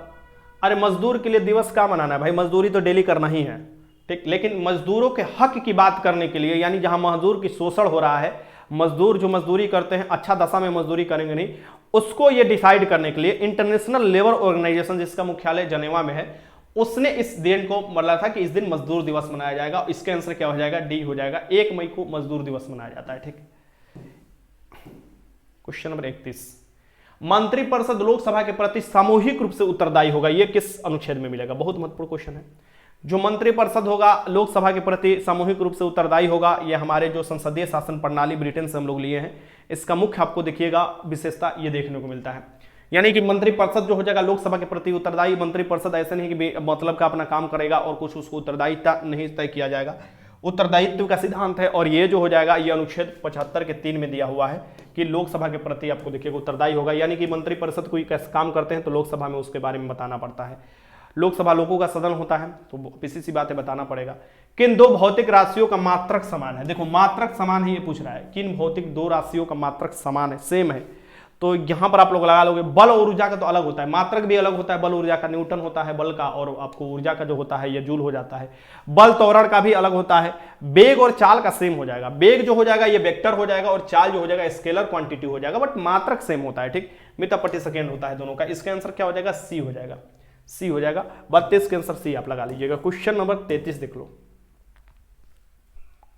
Speaker 1: अरे मजदूर के लिए दिवस क्या मनाना है भाई, मजदूरी तो डेली करना ही है। ठीक, लेकिन मजदूरों के हक की बात करने के लिए, यानी जहां मजदूर की शोषण हो रहा है, मजदूर जो मजदूरी करते हैं अच्छा दशा में मजदूरी करेंगे नहीं, उसको ये डिसाइड करने के लिए इंटरनेशनल लेबर ऑर्गेनाइजेशन जिसका मुख्यालय जनेवा में है, उसने इस दिन को बोला था कि इस दिन मजदूर दिवस मनाया जाएगा। इसका आंसर क्या हो जाएगा, डी हो जाएगा। 1 मई को मजदूर दिवस मनाया जाता है। ठीक, क्वेश्चन नंबर 31, मंत्रिपरिषद लोकसभा के प्रति सामूहिक रूप से उत्तरदायी होगा, यह किस अनुच्छेद में मिलेगा? बहुत महत्वपूर्ण क्वेश्चन है। जो मंत्रिपरिषद होगा लोकसभा के प्रति सामूहिक रूप से उत्तरदायी होगा, यह हमारे जो संसदीय शासन प्रणाली ब्रिटेन से हम लोग लिए हैं, इसका मुख्य आपको देखिएगा विशेषता ये देखने को मिलता है। यानी कि मंत्रिपरिषद जो हो जाएगा लोकसभा के प्रति उत्तरदायी। मंत्रिपरिषद ऐसे नहीं कि मतलब का अपना काम करेगा और कुछ उसको उत्तरदायित्व नहीं तय किया जाएगा, उत्तरदायित्व का सिद्धांत है। और ये जो हो जाएगा ये अनुच्छेद 75 के 3 में दिया हुआ है कि लोकसभा के प्रति आपको देखिएगा उत्तरदायी होगा। यानी कि मंत्रिपरिषद कोई कैसे काम करते हैं तो लोकसभा में उसके बारे में बताना पड़ता है। लोकसभा लोगों का सदन होता है, तो इसी सी बातें बताना पड़ेगा। किन 2 भौतिक राशियों का मात्रक समान है? देखो मात्रक समान है ये पूछ रहा है, किन भौतिक 2 राशियों का मात्रक समान है, सेम है। तो यहां पर आप लोग लगा लोगे, बल और ऊर्जा का तो अलग होता है, मात्रक भी अलग होता है। बल ऊर्जा का न्यूटन होता है बल का, और आपको ऊर्जा का जो होता है ये जूल हो जाता है। बल त्वरण का भी अलग होता है। वेग और चाल का सेम हो जाएगा। वेग जो हो जाएगा ये वेक्टर हो जाएगा, और चाल जो हो जाएगा स्केलर क्वांटिटी हो जाएगा, बट मात्रक सेम होता है। ठीक, मीटर प्रति सेकेंड होता है दोनों का। इसका आंसर क्या हो जाएगा, सी हो जाएगा। सी हो जाएगा। 32 के आंसर सी आप लगा लीजिएगा। क्वेश्चन नंबर 33 देख लो,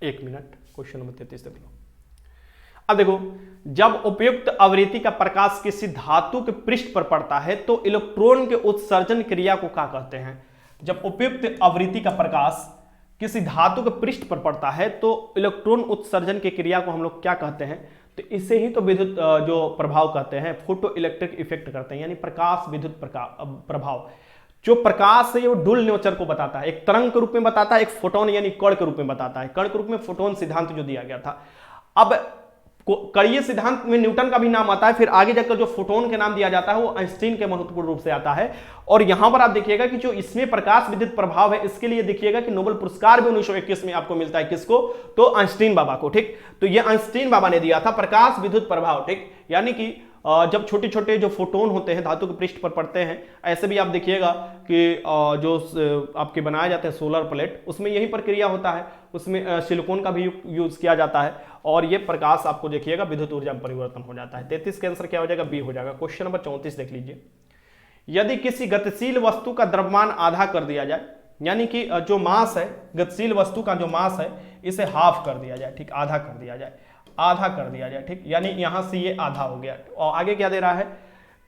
Speaker 1: 1 मिनट, क्वेश्चन नंबर 33 देख लो। अब देखो, जब उपयुक्त आवृत्ति का प्रकाश किसी धातु के पृष्ठ पर पड़ता है तो इलेक्ट्रॉन के उत्सर्जन क्रिया को क्या कहते हैं? जब उपयुक्त आवृत्ति का प्रकाश किसी धातु के पृष्ठ पर पड़ता है तो इलेक्ट्रॉन उत्सर्जन की क्रिया को हम लोग क्या कहते हैं? तो इसे ही तो विद्युत जो प्रभाव कहते हैं, फोटो इलेक्ट्रिक इफेक्ट करते हैं, यानी प्रकाश विद्युत प्रभाव। जो प्रकाश है वो डुल नेचर को बताता है, एक तरंग के रूप में बताता है, एक फोटोन यानी कण के रूप में बताता है। कण के रूप में फोटोन सिद्धांत जो दिया गया था। अब कणीय सिद्धांत में न्यूटन का भी नाम आता है, फिर आगे जाकर जो फोटोन के नाम दिया जाता है वो आइंस्टीन के महत्वपूर्ण रूप से आता है। और यहां पर आप देखिएगा कि जो इसमें प्रकाश विद्युत प्रभाव है, इसके लिए देखिएगा कि नोबेल पुरस्कार भी 1921 में आपको मिलता है। किसको? तो आइंस्टीन बाबा को। ठीक, तो ये आइंस्टीन बाबा ने दिया था प्रकाश विद्युत प्रभाव। ठीक, यानी कि जब छोटे छोटे जो फोटोन होते हैं धातु के पृष्ठ पर पड़ते हैं, ऐसे भी आप देखिएगा कि जो आपके बनाए जाते हैं सोलर प्लेट, उसमें यही प्रक्रिया होता है, उसमें सिलिकॉन का भी यूज किया जाता है और ये प्रकाश आपको देखिएगा विद्युत ऊर्जा में परिवर्तन हो जाता है। 33 का आंसर क्या हो जाएगा? बी हो जाएगा। क्वेश्चन नंबर 34 देख लीजिए। यदि किसी गतिशील वस्तु का द्रव्यमान आधा कर दिया जाए, यानी कि जो मास है, गतिशील वस्तु का जो मास है, इसे हाफ कर दिया जाए। ठीक, आधा कर दिया जाए, आधा कर दिया जाए। ठीक, यानी यहां से ये आधा हो गया और आगे क्या दे रहा है?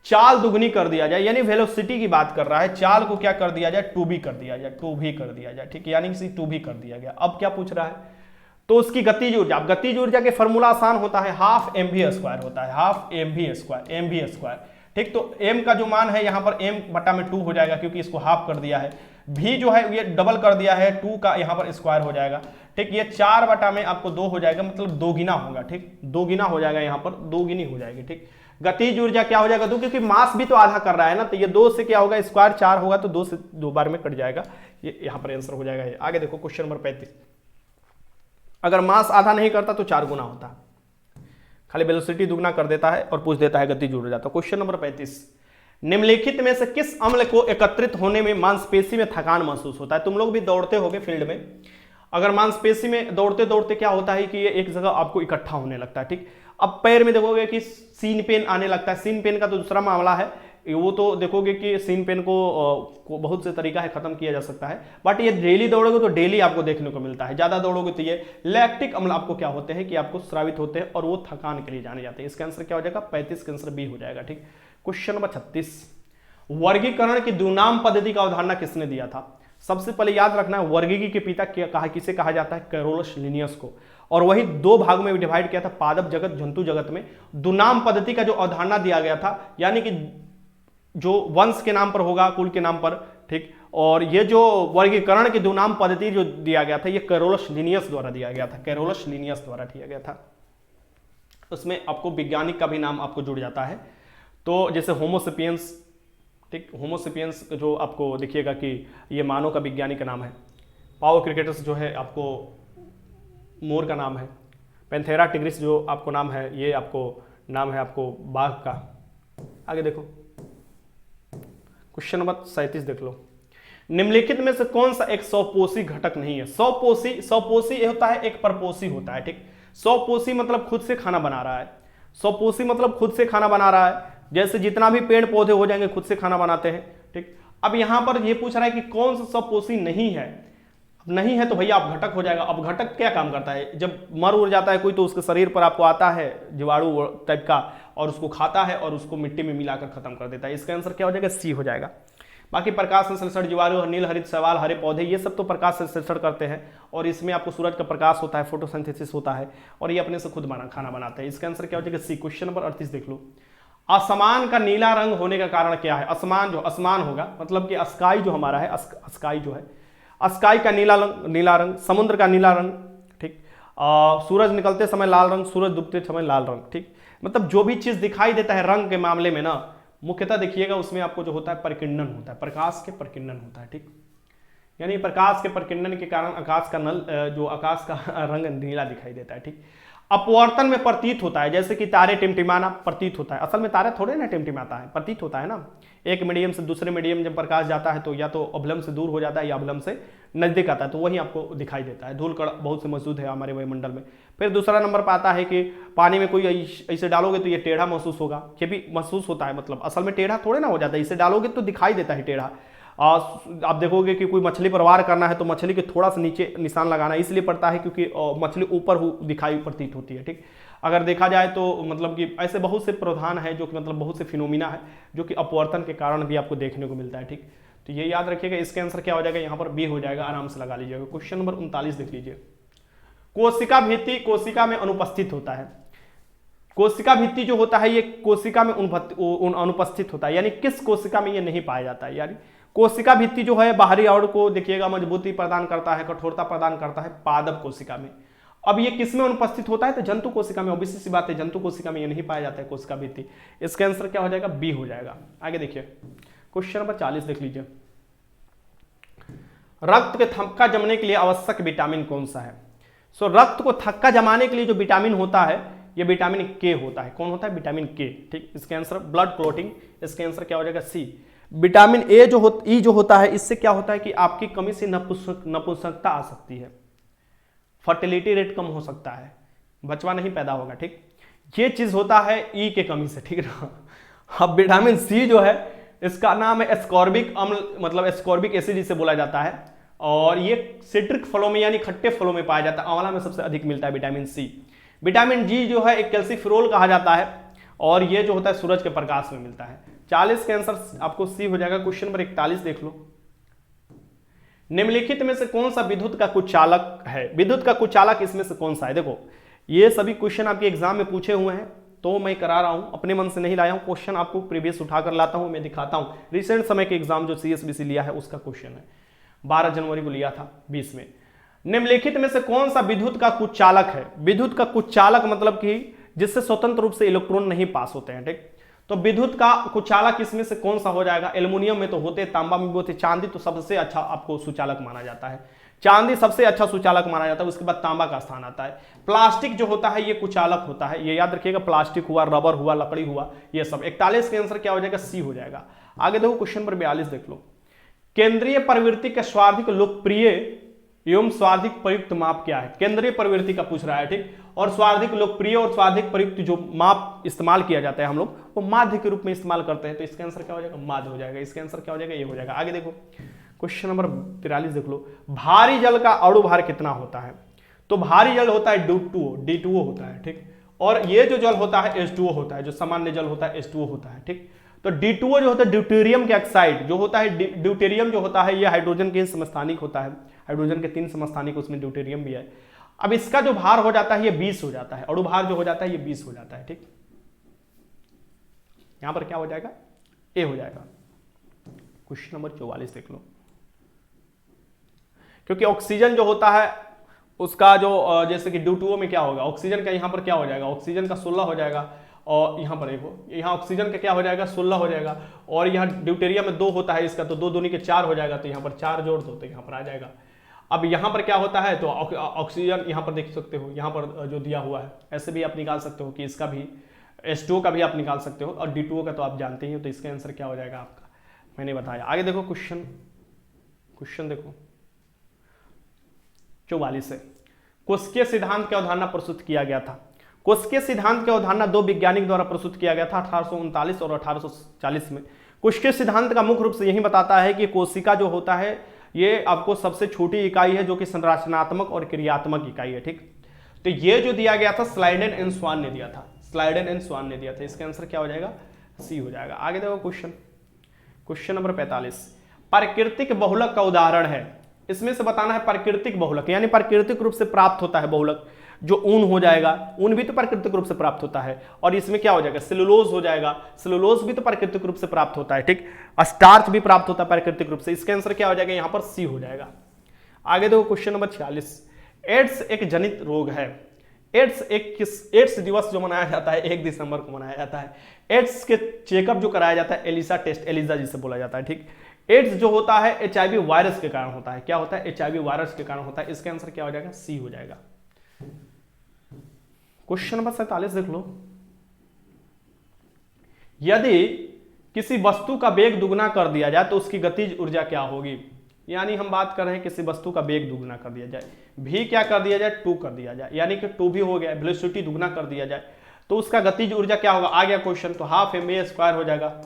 Speaker 1: चाल दुगनी कर दिया जाए, यानी वेलोसिटी की बात कर रहा है। चाल को क्या कर दिया जाए? 2b कर दिया जाए, 2b कर दिया जाए। ठीक, यानी कि 2b कर दिया गया। अब क्या पूछ रहा है? तो उसकी गतिज ऊर्जा, गतिज ऊर्जा के फॉर्मूला आसान होता है, हाफ mv² होता है, हाफ mv²। ठीक, तो m का जो मान है यहाँ पर m/2 हो जाएगा, क्योंकि इसको हाफ कर दिया है। v जो है ये डबल कर दिया है, 2 का यहाँ पर स्क्वायर हो जाएगा। ठीक, ये 4 में आपको 2 हो जाएगा, मतलब दोगुना होगा। ठीक, दोगुना हो जाएगा, यहाँ पर दोगुनी हो जाएगी। ठीक, गतिज ऊर्जा क्या हो जाएगा? 2, क्योंकि मास भी तो आधा कर रहा है ना, तो ये 2 से क्या होगा? स्क्वायर 4 होगा, तो 2 से 2 बार में कट जाएगा। ये यहाँ पर आंसर हो जाएगा। ये आगे देखो क्वेश्चन नंबर 35। अगर मास आधा नहीं करता तो 4 गुना होता, खाली वेलोसिटी दुगना कर देता है और पूछ देता है गतिज ऊर्जा। तो क्वेश्चन नंबर 35, निम्नलिखित में से किस अम्ल को एकत्रित होने में मांसपेशी में थकान महसूस होता है? तुम लोग भी दौड़ते होगे फील्ड में, अगर मांसपेशी में दौड़ते दौड़ते क्या होता है कि ये एक जगह आपको इकट्ठा होने लगता है। ठीक, अब पैर में देखोगे कि सीन पेन आने लगता है। सीन पेन का तो दूसरा मामला है, वो तो देखोगे कि सीन पेन को बहुत से तरीका है खत्म किया जा सकता है, बट ये डेली दौड़ोगे तो डेली आपको देखने को मिलता है। ज्यादा दौड़ोगे तो ये लैक्टिक अम्ल आपको क्या होते हैं कि आपको स्रावित होते हैं और वो थकान के लिए जाने जाते हैं। इसका आंसर क्या हो जाएगा? 35 का आंसर बी हो जाएगा। ठीक, क्वेश्चन नंबर 36, वर्गीकरण की द्विनाम पद्धति का अवधारणा किसने दिया था? सबसे पहले याद रखना है, वर्गीकी के पिता किसे कहा जाता है? कैरोलस लिनियस को। और वही 2 भाग में डिवाइड किया था, पादप जगत, जंतु जगत में। द्विनाम पद्धति का जो अवधारणा दिया गया था, यानी कि जो वंश के नाम पर होगा, कुल के नाम पर। ठीक, और ये जो वर्गीकरण की द्विनाम पद्धति जो दिया गया था, ये कैरोलस लिनियस द्वारा दिया गया था, कैरोलस लिनियस द्वारा दिया गया था। उसमें आपको वैज्ञानिक का भी नाम आपको जुड़ जाता है, तो जैसे होमोसेपियंस। ठीक, होमोसेपियंस जो आपको देखिएगा कि ये मानव का वैज्ञानिक का नाम है। पाओ क्रिकेटस जो है आपको मोर का नाम है। पैंथेरा टिग्रिस जो आपको नाम है, ये आपको नाम है आपको बाघ का। आगे देखो क्वेश्चन नंबर 37 देख लो। निम्नलिखित में से कौन सा एक स्वपोषी घटक नहीं है? स्वपोषी ये होता है, एक परपोषी होता है। ठीक, स्वपोषी मतलब खुद से खाना बना रहा है। स्वपोषी मतलब खुद से खाना बना रहा है, जैसे जितना भी पेड़ पौधे हो जाएंगे खुद से खाना बनाते हैं। ठीक, अब यहां पर ये पूछ रहा है कि कौन सा स्वपोषी नहीं है। अब नहीं है तो भैया आप घटक हो जाएगा। अब घटक क्या काम करता है? जब मर उड़ जाता है कोई, तो उसके शरीर पर आपको आता है जीवाणु टाइप का, और उसको खाता है और उसको मिट्टी में मिलाकर खत्म कर देता है। इसका आंसर क्या हो जाएगा? सी हो जाएगा। बाकी प्रकाश संश्लेषण, जीवाणु, नील हरित शैवाल, हरे पौधे, ये सब तो प्रकाश संश्लेषण करते हैं, और इसमें आपको सूरज का प्रकाश होता है, फोटोसिंथेसिस होता है, और ये अपने से खुद खाना बनाते हैं। इसका आंसर क्या हो जाएगा? सी। क्वेश्चन नंबर 38 देख लो। असमान का नीला रंग होने का कारण क्या है? असमान होगा, मतलब कि स्काई जो हमारा है, स्काई जो है, स्काई का नीला रंग, समुद्र का नीला रंग। ठीक, सूरज निकलते समय लाल रंग, सूरज डूबते समय लाल रंग। ठीक, मतलब जो भी चीज दिखाई देता है रंग के मामले में ना, मुख्यतः देखिएगा उसमें आपको जो होता है परिकिरणन होता है, प्रकाश के परिकिरणन होता है। ठीक, यानी प्रकाश के परिकिरणन के कारण आकाश का रंग नीला दिखाई देता है। ठीक, अपवर्तन में प्रतीत होता है, जैसे कि तारे टिमटिमाना प्रतीत होता है। असल में तारे थोड़े ना टिमटिमाता है, प्रतीत होता है ना। एक मीडियम से दूसरे मीडियम जब प्रकाश जाता है तो या तो अवलंब से दूर हो जाता है या अवलंब से नजदीक आता है, तो वही आपको दिखाई देता है। धूल कण बहुत से मौजूद है हमारे वायुमंडल में। फिर दूसरा नंबर पर आता है कि पानी में कोई ऐसे डालोगे तो ये टेढ़ा महसूस होगा, ये भी महसूस होता है, मतलब असल में टेढ़ा थोड़े ना हो जाता है, इसे डालोगे तो दिखाई देता है टेढ़ा। आप देखोगे कि कोई मछली पर वार करना है तो मछली के थोड़ा सा नीचे निशान लगाना इसलिए पड़ता है क्योंकि मछली ऊपर दिखाई प्रतीत होती है। ठीक, अगर देखा जाए तो मतलब कि ऐसे बहुत से प्रावधान है जो कि मतलब बहुत से फिनोमिना है जो कि अपवर्तन के कारण भी आपको देखने को मिलता है। ठीक, तो ये याद रखिएगा। इसके आंसर क्या हो जाएगा? यहाँ पर बी हो जाएगा, आराम से लगा लीजिएगा। क्वेश्चन नंबर 39 देख लीजिए। कोशिका भित्ति कोशिका में अनुपस्थित होता है। कोशिका भित्ति जो होता है ये कोशिका में अनुपस्थित होता है, यानी किस कोशिका में ये नहीं पाया जाता है। यानी कोशिका भित्ति जो है बाहरी आवरण को देखिएगा मजबूती प्रदान करता है, कठोरता प्रदान करता है पादप कोशिका में। अब ये किस में अनुपस्थित होता है, तो जंतु कोशिका में। ऑब्वियस सी बात है, जंतु कोशिका में ये नहीं पाया जाता है कोशिका भित्ति। इसका आंसर क्या हो जाएगा, बी हो जाएगा। आगे देखिए क्वेश्चन नंबर 40 देख लीजिए। रक्त के थक्का जमने के लिए आवश्यक विटामिन कौन सा है। सो रक्त को थक्का जमाने के लिए जो विटामिन होता है ये विटामिन के होता है। कौन होता है, विटामिन के। ठीक, इसका आंसर ब्लड क्लोटिंग। इसका आंसर क्या हो जाएगा, सी। विटामिन ए जो होता है, इससे क्या होता है कि आपकी कमी से नपुंसकता आ सकती है, फर्टिलिटी रेट कम हो सकता है, बचवा नहीं पैदा होगा। ठीक, ये चीज होता है ई के कमी से। ठीक है। अब विटामिन सी जो है इसका नाम है एस्कॉर्बिक अम्ल, मतलब एस्कॉर्बिक एसिड जिसे बोला जाता है, और ये सिट्रिक फलों में यानी खट्टे फलों में पाया जाता है। आंवला में सबसे अधिक मिलता है विटामिन सी। विटामिन जी जो है एक कैल्सीफेरोल कहा जाता है, और ये जो होता है सूरज के प्रकाश में मिलता है। 40 का आंसर आपको सी हो जाएगा। क्वेश्चन नंबर 41 देख लो। निम्नलिखित में से कौन सा विद्युत का कुचालक है। विद्युत का कुचालक इसमें से कौन सा है। देखो ये सभी क्वेश्चन आपके एग्जाम में पूछे हुए हैं, तो मैं करा रहा हूं, अपने मन से नहीं लाया हूं। क्वेश्चन आपको प्रीवियस उठाकर लाता हूं, मैं दिखाता हूं। रिसेंट समय के एग्जाम जो CSBC लिया है उसका क्वेश्चन है, 12 जनवरी को लिया था 20 में। निम्नलिखित में से कौन सा विद्युत का कुचालक है। विद्युत का कुचालक मतलब कि जिससे स्वतंत्र रूप से इलेक्ट्रॉन नहीं पास होते हैं। ठीक, तो विद्युत का कुचालक इसमें से कौन सा हो जाएगा। एल्युमिनियम में तो होते, तांबा में भी होते, चांदी तो सबसे अच्छा आपको सुचालक माना जाता है। चांदी सबसे अच्छा सुचालक माना जाता है, उसके बाद तांबा का स्थान आता है। प्लास्टिक जो होता है ये कुचालक होता है, ये याद रखिएगा। प्लास्टिक हुआ, रबर हुआ, लकड़ी हुआ, ये सब। 41 के आंसर क्या हो जाएगा, सी हो जाएगा। आगे देखो क्वेश्चन नंबर 42 देख लो। केंद्रीय प्रवृत्ति का सर्वाधिक लोकप्रिय एवं सर्वाधिक प्रयुक्त माप क्या है। केंद्रीय प्रवृत्ति का पूछ रहा है। ठीक, और सर्वाधिक लोकप्रिय और सर्वाधिक प्रयुक्त जो माप इस्तेमाल किया जाता है हम लोग, वो माध्य के रूप में इस्तेमाल करते हैं। तो इसका आंसर क्या हो जाएगा, माध्य हो जाएगा। इसका आंसर क्या हो जाएगा, ये हो जाएगा। आगे देखो क्वेश्चन नंबर 43 देख लो। भारी जल का अणु भार कितना होता है। तो भारी जल होता है D2O होता है। ठीक, और ये जो जल होता है H2O होता है, जो सामान्य जल होता है H2O होता है। ठीक, तो D2O जो होता है ड्यूटेरियम के ऑक्साइड जो होता है, ड्यूटेरियम जो होता है ये हाइड्रोजन के समस्थानिक होता है। हाइड्रोजन के 3 समस्थानिक, उसमें ड्यूटेरियम भी है। अब इसका जो भार हो जाता है ये 20 हो जाता है, अणु भार जो हो जाता है ये 20 हो जाता है। ठीक, यहां पर क्या हो जाएगा, ए हो जाएगा। क्वेश्चन नंबर 44 देख लो। क्योंकि ऑक्सीजन जो होता है उसका जो जैसे कि D2O में क्या होगा, ऑक्सीजन का यहां पर क्या हो जाएगा, ऑक्सीजन का 16 हो जाएगा, और यहाँ पर देखो यहाँ ऑक्सीजन का क्या हो जाएगा, 16 हो जाएगा, और यहाँ ड्यूटेरियम में 2 होता है इसका, तो 2 दूनी के 4 हो जाएगा, तो यहाँ पर 4 जोड़ दो तो यहाँ पर आ जाएगा। अब यहाँ पर क्या होता है, तो ऑक्सीजन यहाँ पर देख सकते हो, यहाँ पर जो दिया हुआ है ऐसे भी आप निकाल सकते हो कि इसका भी H2O का भी आप निकाल सकते हो, और D2O का तो आप जानते ही हो। तो इसका आंसर क्या हो जाएगा आपका, मैंने बताया। आगे देखो क्वेश्चन देखो 44 है। कोशिकीय सिद्धांत की अवधारणा प्रस्तुत किया गया था। कोशिकीय सिद्धांत की अवधारणा 2 वैज्ञानिक द्वारा प्रस्तुत किया गया था 1839 और 1840 में। कोशिकीय सिद्धांत का मुख्य रूप से यही बताता है कि कोशिका जो होता है ये आपको सबसे छोटी इकाई है जो कि संरचनात्मक और क्रियात्मक इकाई है। ठीक, तो ये जो दिया गया था स्लाइडेन एंड स्वान ने दिया था, स्लाइडेन एंड स्वान ने दिया था। इसका आंसर क्या हो जाएगा, सी हो जाएगा। आगे देखो क्वेश्चन नंबर 45। प्राकृतिक बहुलक का उदाहरण है। इसमें से बताना है प्राकृतिक बहुलक, यानी प्राकृतिक रूप से प्राप्त होता है बहुलक। जो ऊन हो जाएगा, ऊन भी तो प्राकृतिक रूप से प्राप्त होता है, और इसमें क्या हो जाएगा, सेलुलोज हो जाएगा, सेलुलोज भी तो प्राकृतिक रूप से प्राप्त होता है। ठीक, स्टार्च भी प्राप्त होता है प्राकृतिक रूप से। इसका आंसर क्या हो जाएगा, यहाँ पर सी हो जाएगा। आगे देखो क्वेश्चन नंबर 46। एड्स एक जनित रोग है। एड्स दिवस जो मनाया जाता है 1 दिसंबर को मनाया जाता है। एड्स के चेकअप जो कराया जाता है एलिसा टेस्ट, एलिसा जिसे बोला जाता है। ठीक, एड्स जो होता है HIV वायरस के कारण होता है। क्या होता है, HIV वायरस के कारण होता है। इसका आंसर क्या हो जाएगा, सी हो जाएगा। क्वेश्चन नंबर 47 देख लो। यदि किसी वस्तु का वेग दुगना कर दिया जाए तो उसकी गतिज ऊर्जा क्या होगी। यानी हम बात कर रहे हैं किसी वस्तु का वेग दुगना कर दिया जाए, v क्या कर दिया जाए, 2 कर दिया जाए, यानी कि 2v हो गया, वेलोसिटी दुगना कर दिया जाए तो उसका गतिज ऊर्जा क्या होगा। आ गया क्वेश्चन, तो ½ ma² हो जाएगा।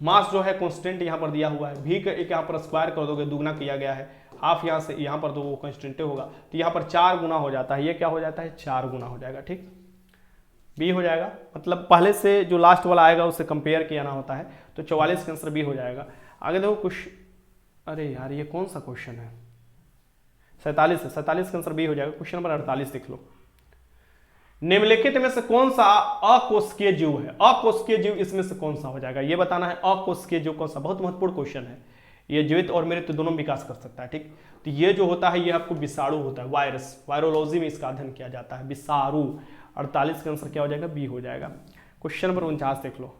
Speaker 1: मास जो है कांस्टेंट यहाँ पर दिया हुआ है, v यहाँ पर स्क्वायर कर दोगे, दुगना किया गया है, हाफ यहाँ से यहाँ पर दो, वो कांस्टेंट होगा, तो यहाँ पर 4 गुना हो जाता है। ये क्या हो जाता है, 4 गुना हो जाएगा। ठीक, बी हो जाएगा, मतलब पहले से जो लास्ट वाला आएगा उससे कंपेयर किया ना होता है, तो 44 का आंसर बी हो जाएगा। आगे देखो कुछ, अरे यार ये कौन सा क्वेश्चन है, 47 है, 47 का आंसर बी हो जाएगा। क्वेश्चन नंबर 48 देख लो। निम्नलिखित में से कौन सा अकोशिकीय जीव है, अकोशिकीय जीव इसमें से कौन सा हो जाएगा, ये बताना है। अकोशिकीय जीव कौन सा, बहुत महत्वपूर्ण क्वेश्चन है ये। जीवित और मृत दोनों विकास कर सकता है, ठीक। तो ये जो होता है ये आपको विषाणु होता है, वायरस, वायरोलॉजी में इसका अध्ययन किया जाता है, विषाणु। 48 का आंसर क्या हो जाएगा, बी हो जाएगा। क्वेश्चन नंबर 49 देख लो,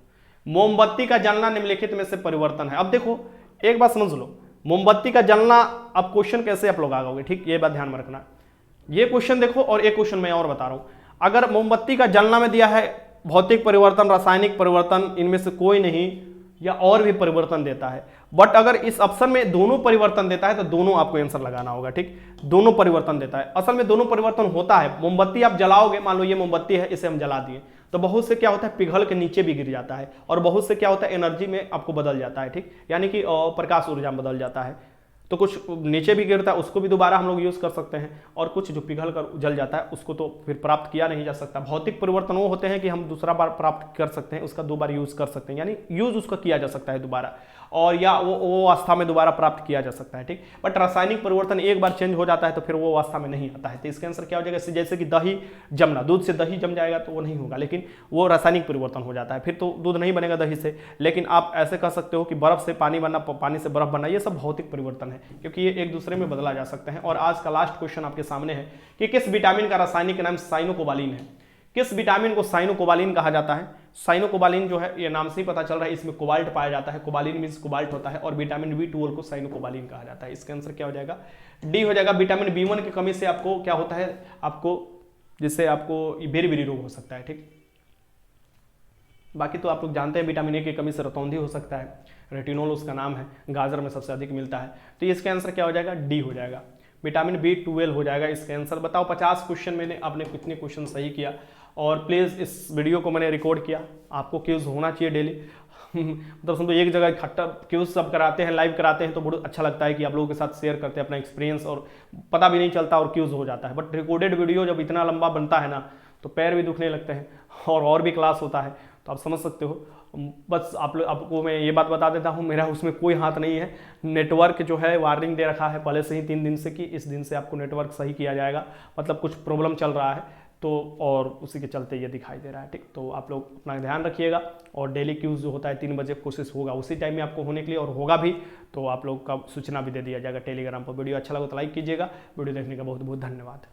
Speaker 1: मोमबत्ती का जलना निम्नलिखित में से परिवर्तन है। अब देखो एक बात समझ लो, मोमबत्ती का जलना, अब क्वेश्चन कैसे आप लोग आगे, ठीक, ये बात ध्यान में रखना। ये क्वेश्चन देखो और एक क्वेश्चन मैं और बता रहा हूं, अगर मोमबत्ती का जलना में दिया है भौतिक परिवर्तन, रासायनिक परिवर्तन, इनमें से कोई नहीं, या और भी परिवर्तन देता है, बट अगर इस ऑप्शन में दोनों परिवर्तन देता है तो दोनों आपको आंसर लगाना होगा, ठीक। दोनों परिवर्तन देता है, असल में दोनों परिवर्तन होता है। मोमबत्ती आप जलाओगे, मान लो ये मोमबत्ती है, इसे हम जला दिए, तो बहुत से क्या होता है पिघल के नीचे भी गिर जाता है, और बहुत से क्या होता है एनर्जी में आपको बदल जाता है, ठीक, यानी कि प्रकाश ऊर्जा में बदल जाता है। तो कुछ नीचे भी गिरता है, उसको भी दोबारा हम लोग यूज कर सकते हैं, और कुछ जो पिघल कर जल जाता है उसको तो फिर प्राप्त किया नहीं जा सकता। भौतिक परिवर्तन वो होते हैं कि हम दूसरा बार प्राप्त कर सकते हैं, उसका 2 बार यूज कर सकते हैं, यानी यूज उसका किया जा सकता है दोबारा, और या वो अवस्था में दोबारा प्राप्त किया जा सकता है, ठीक। बट रासायनिक परिवर्तन एक बार चेंज हो जाता है तो फिर वो अवस्था में नहीं आता है। तो इसका आंसर क्या हो जाएगा, जैसे कि दही जमना, दूध से दही जम जाएगा तो वो नहीं होगा, लेकिन वो रासायनिक परिवर्तन हो जाता है, फिर तो दूध नहीं बनेगा दही से। लेकिन आप ऐसे कह सकते हो कि बर्फ से पानी बनना, पानी से बर्फ बनना, ये सब भौतिक परिवर्तन है, क्योंकि ये एक दूसरे में बदला जा सकते हैं। और आज का लास्ट क्वेश्चन आपके सामने है कि किस विटामिन का रासायनिक नाम साइनोकोबालिन है। किस विटामिन को साइनोकोबालिन कहा जाता है। साइनोकोबालिन जो है ये नाम से ही पता चल रहा है, इसमें कोबाल्ट पाया जाता है, कोबालिन मींस कोबाल्ट होता है, और विटामिन B12 को साइनोकोबालिन कहा जाता है। इसका आंसर क्या हो जाएगा, डी हो जाएगा। विटामिन B1 की कमी से आपको क्या होता है, आपको जिससे आपको बेरी रोग हो सकता है, ठीक। बाकी तो आप लोग जानते हैं विटामिन ए की कमी से रतौंधी हो सकता है, रेटिनोल उसका नाम है, गाजर में सबसे अधिक मिलता है। तो इसका आंसर क्या हो जाएगा, डी हो जाएगा। विटामिन B12 हो जाएगा इसका आंसर। बताओ 50 क्वेश्चन मैंने, आपने कितने क्वेश्चन सही किया। और प्लीज़ इस वीडियो को मैंने रिकॉर्ड किया, आपको क्यूज होना चाहिए डेली मतलब समझो एक जगह इकट्ठा क्यूज सब कराते हैं, लाइव कराते हैं, तो बहुत अच्छा लगता है कि आप लोगों के साथ शेयर करते हैं अपना एक्सपीरियंस, और पता भी नहीं चलता और क्यूज हो जाता है। बट रिकॉर्डेड वीडियो जब इतना लंबा बनता है ना, तो पैर भी दुखने लगते हैं, और भी क्लास होता है, तो आप समझ सकते हो। बस आपको मैं ये बात बता देता हूँ, मेरा उसमें कोई हाथ नहीं है। नेटवर्क जो है वार्निंग दे रखा है पहले से ही 3 दिन से कि इस दिन से आपको नेटवर्क सही किया जाएगा, मतलब कुछ प्रॉब्लम चल रहा है, तो और उसी के चलते ये दिखाई दे रहा है, ठीक। तो आप लोग अपना ध्यान रखिएगा, और डेली क्यूज जो होता है 3 बजे कोशिश होगा उसी टाइम में आपको होने के लिए, और होगा भी, तो आप लोग का सूचना भी दे दिया जाएगा टेलीग्राम पर। वीडियो अच्छा लगा तो लाइक कीजिएगा। वीडियो देखने का बहुत बहुत धन्यवाद।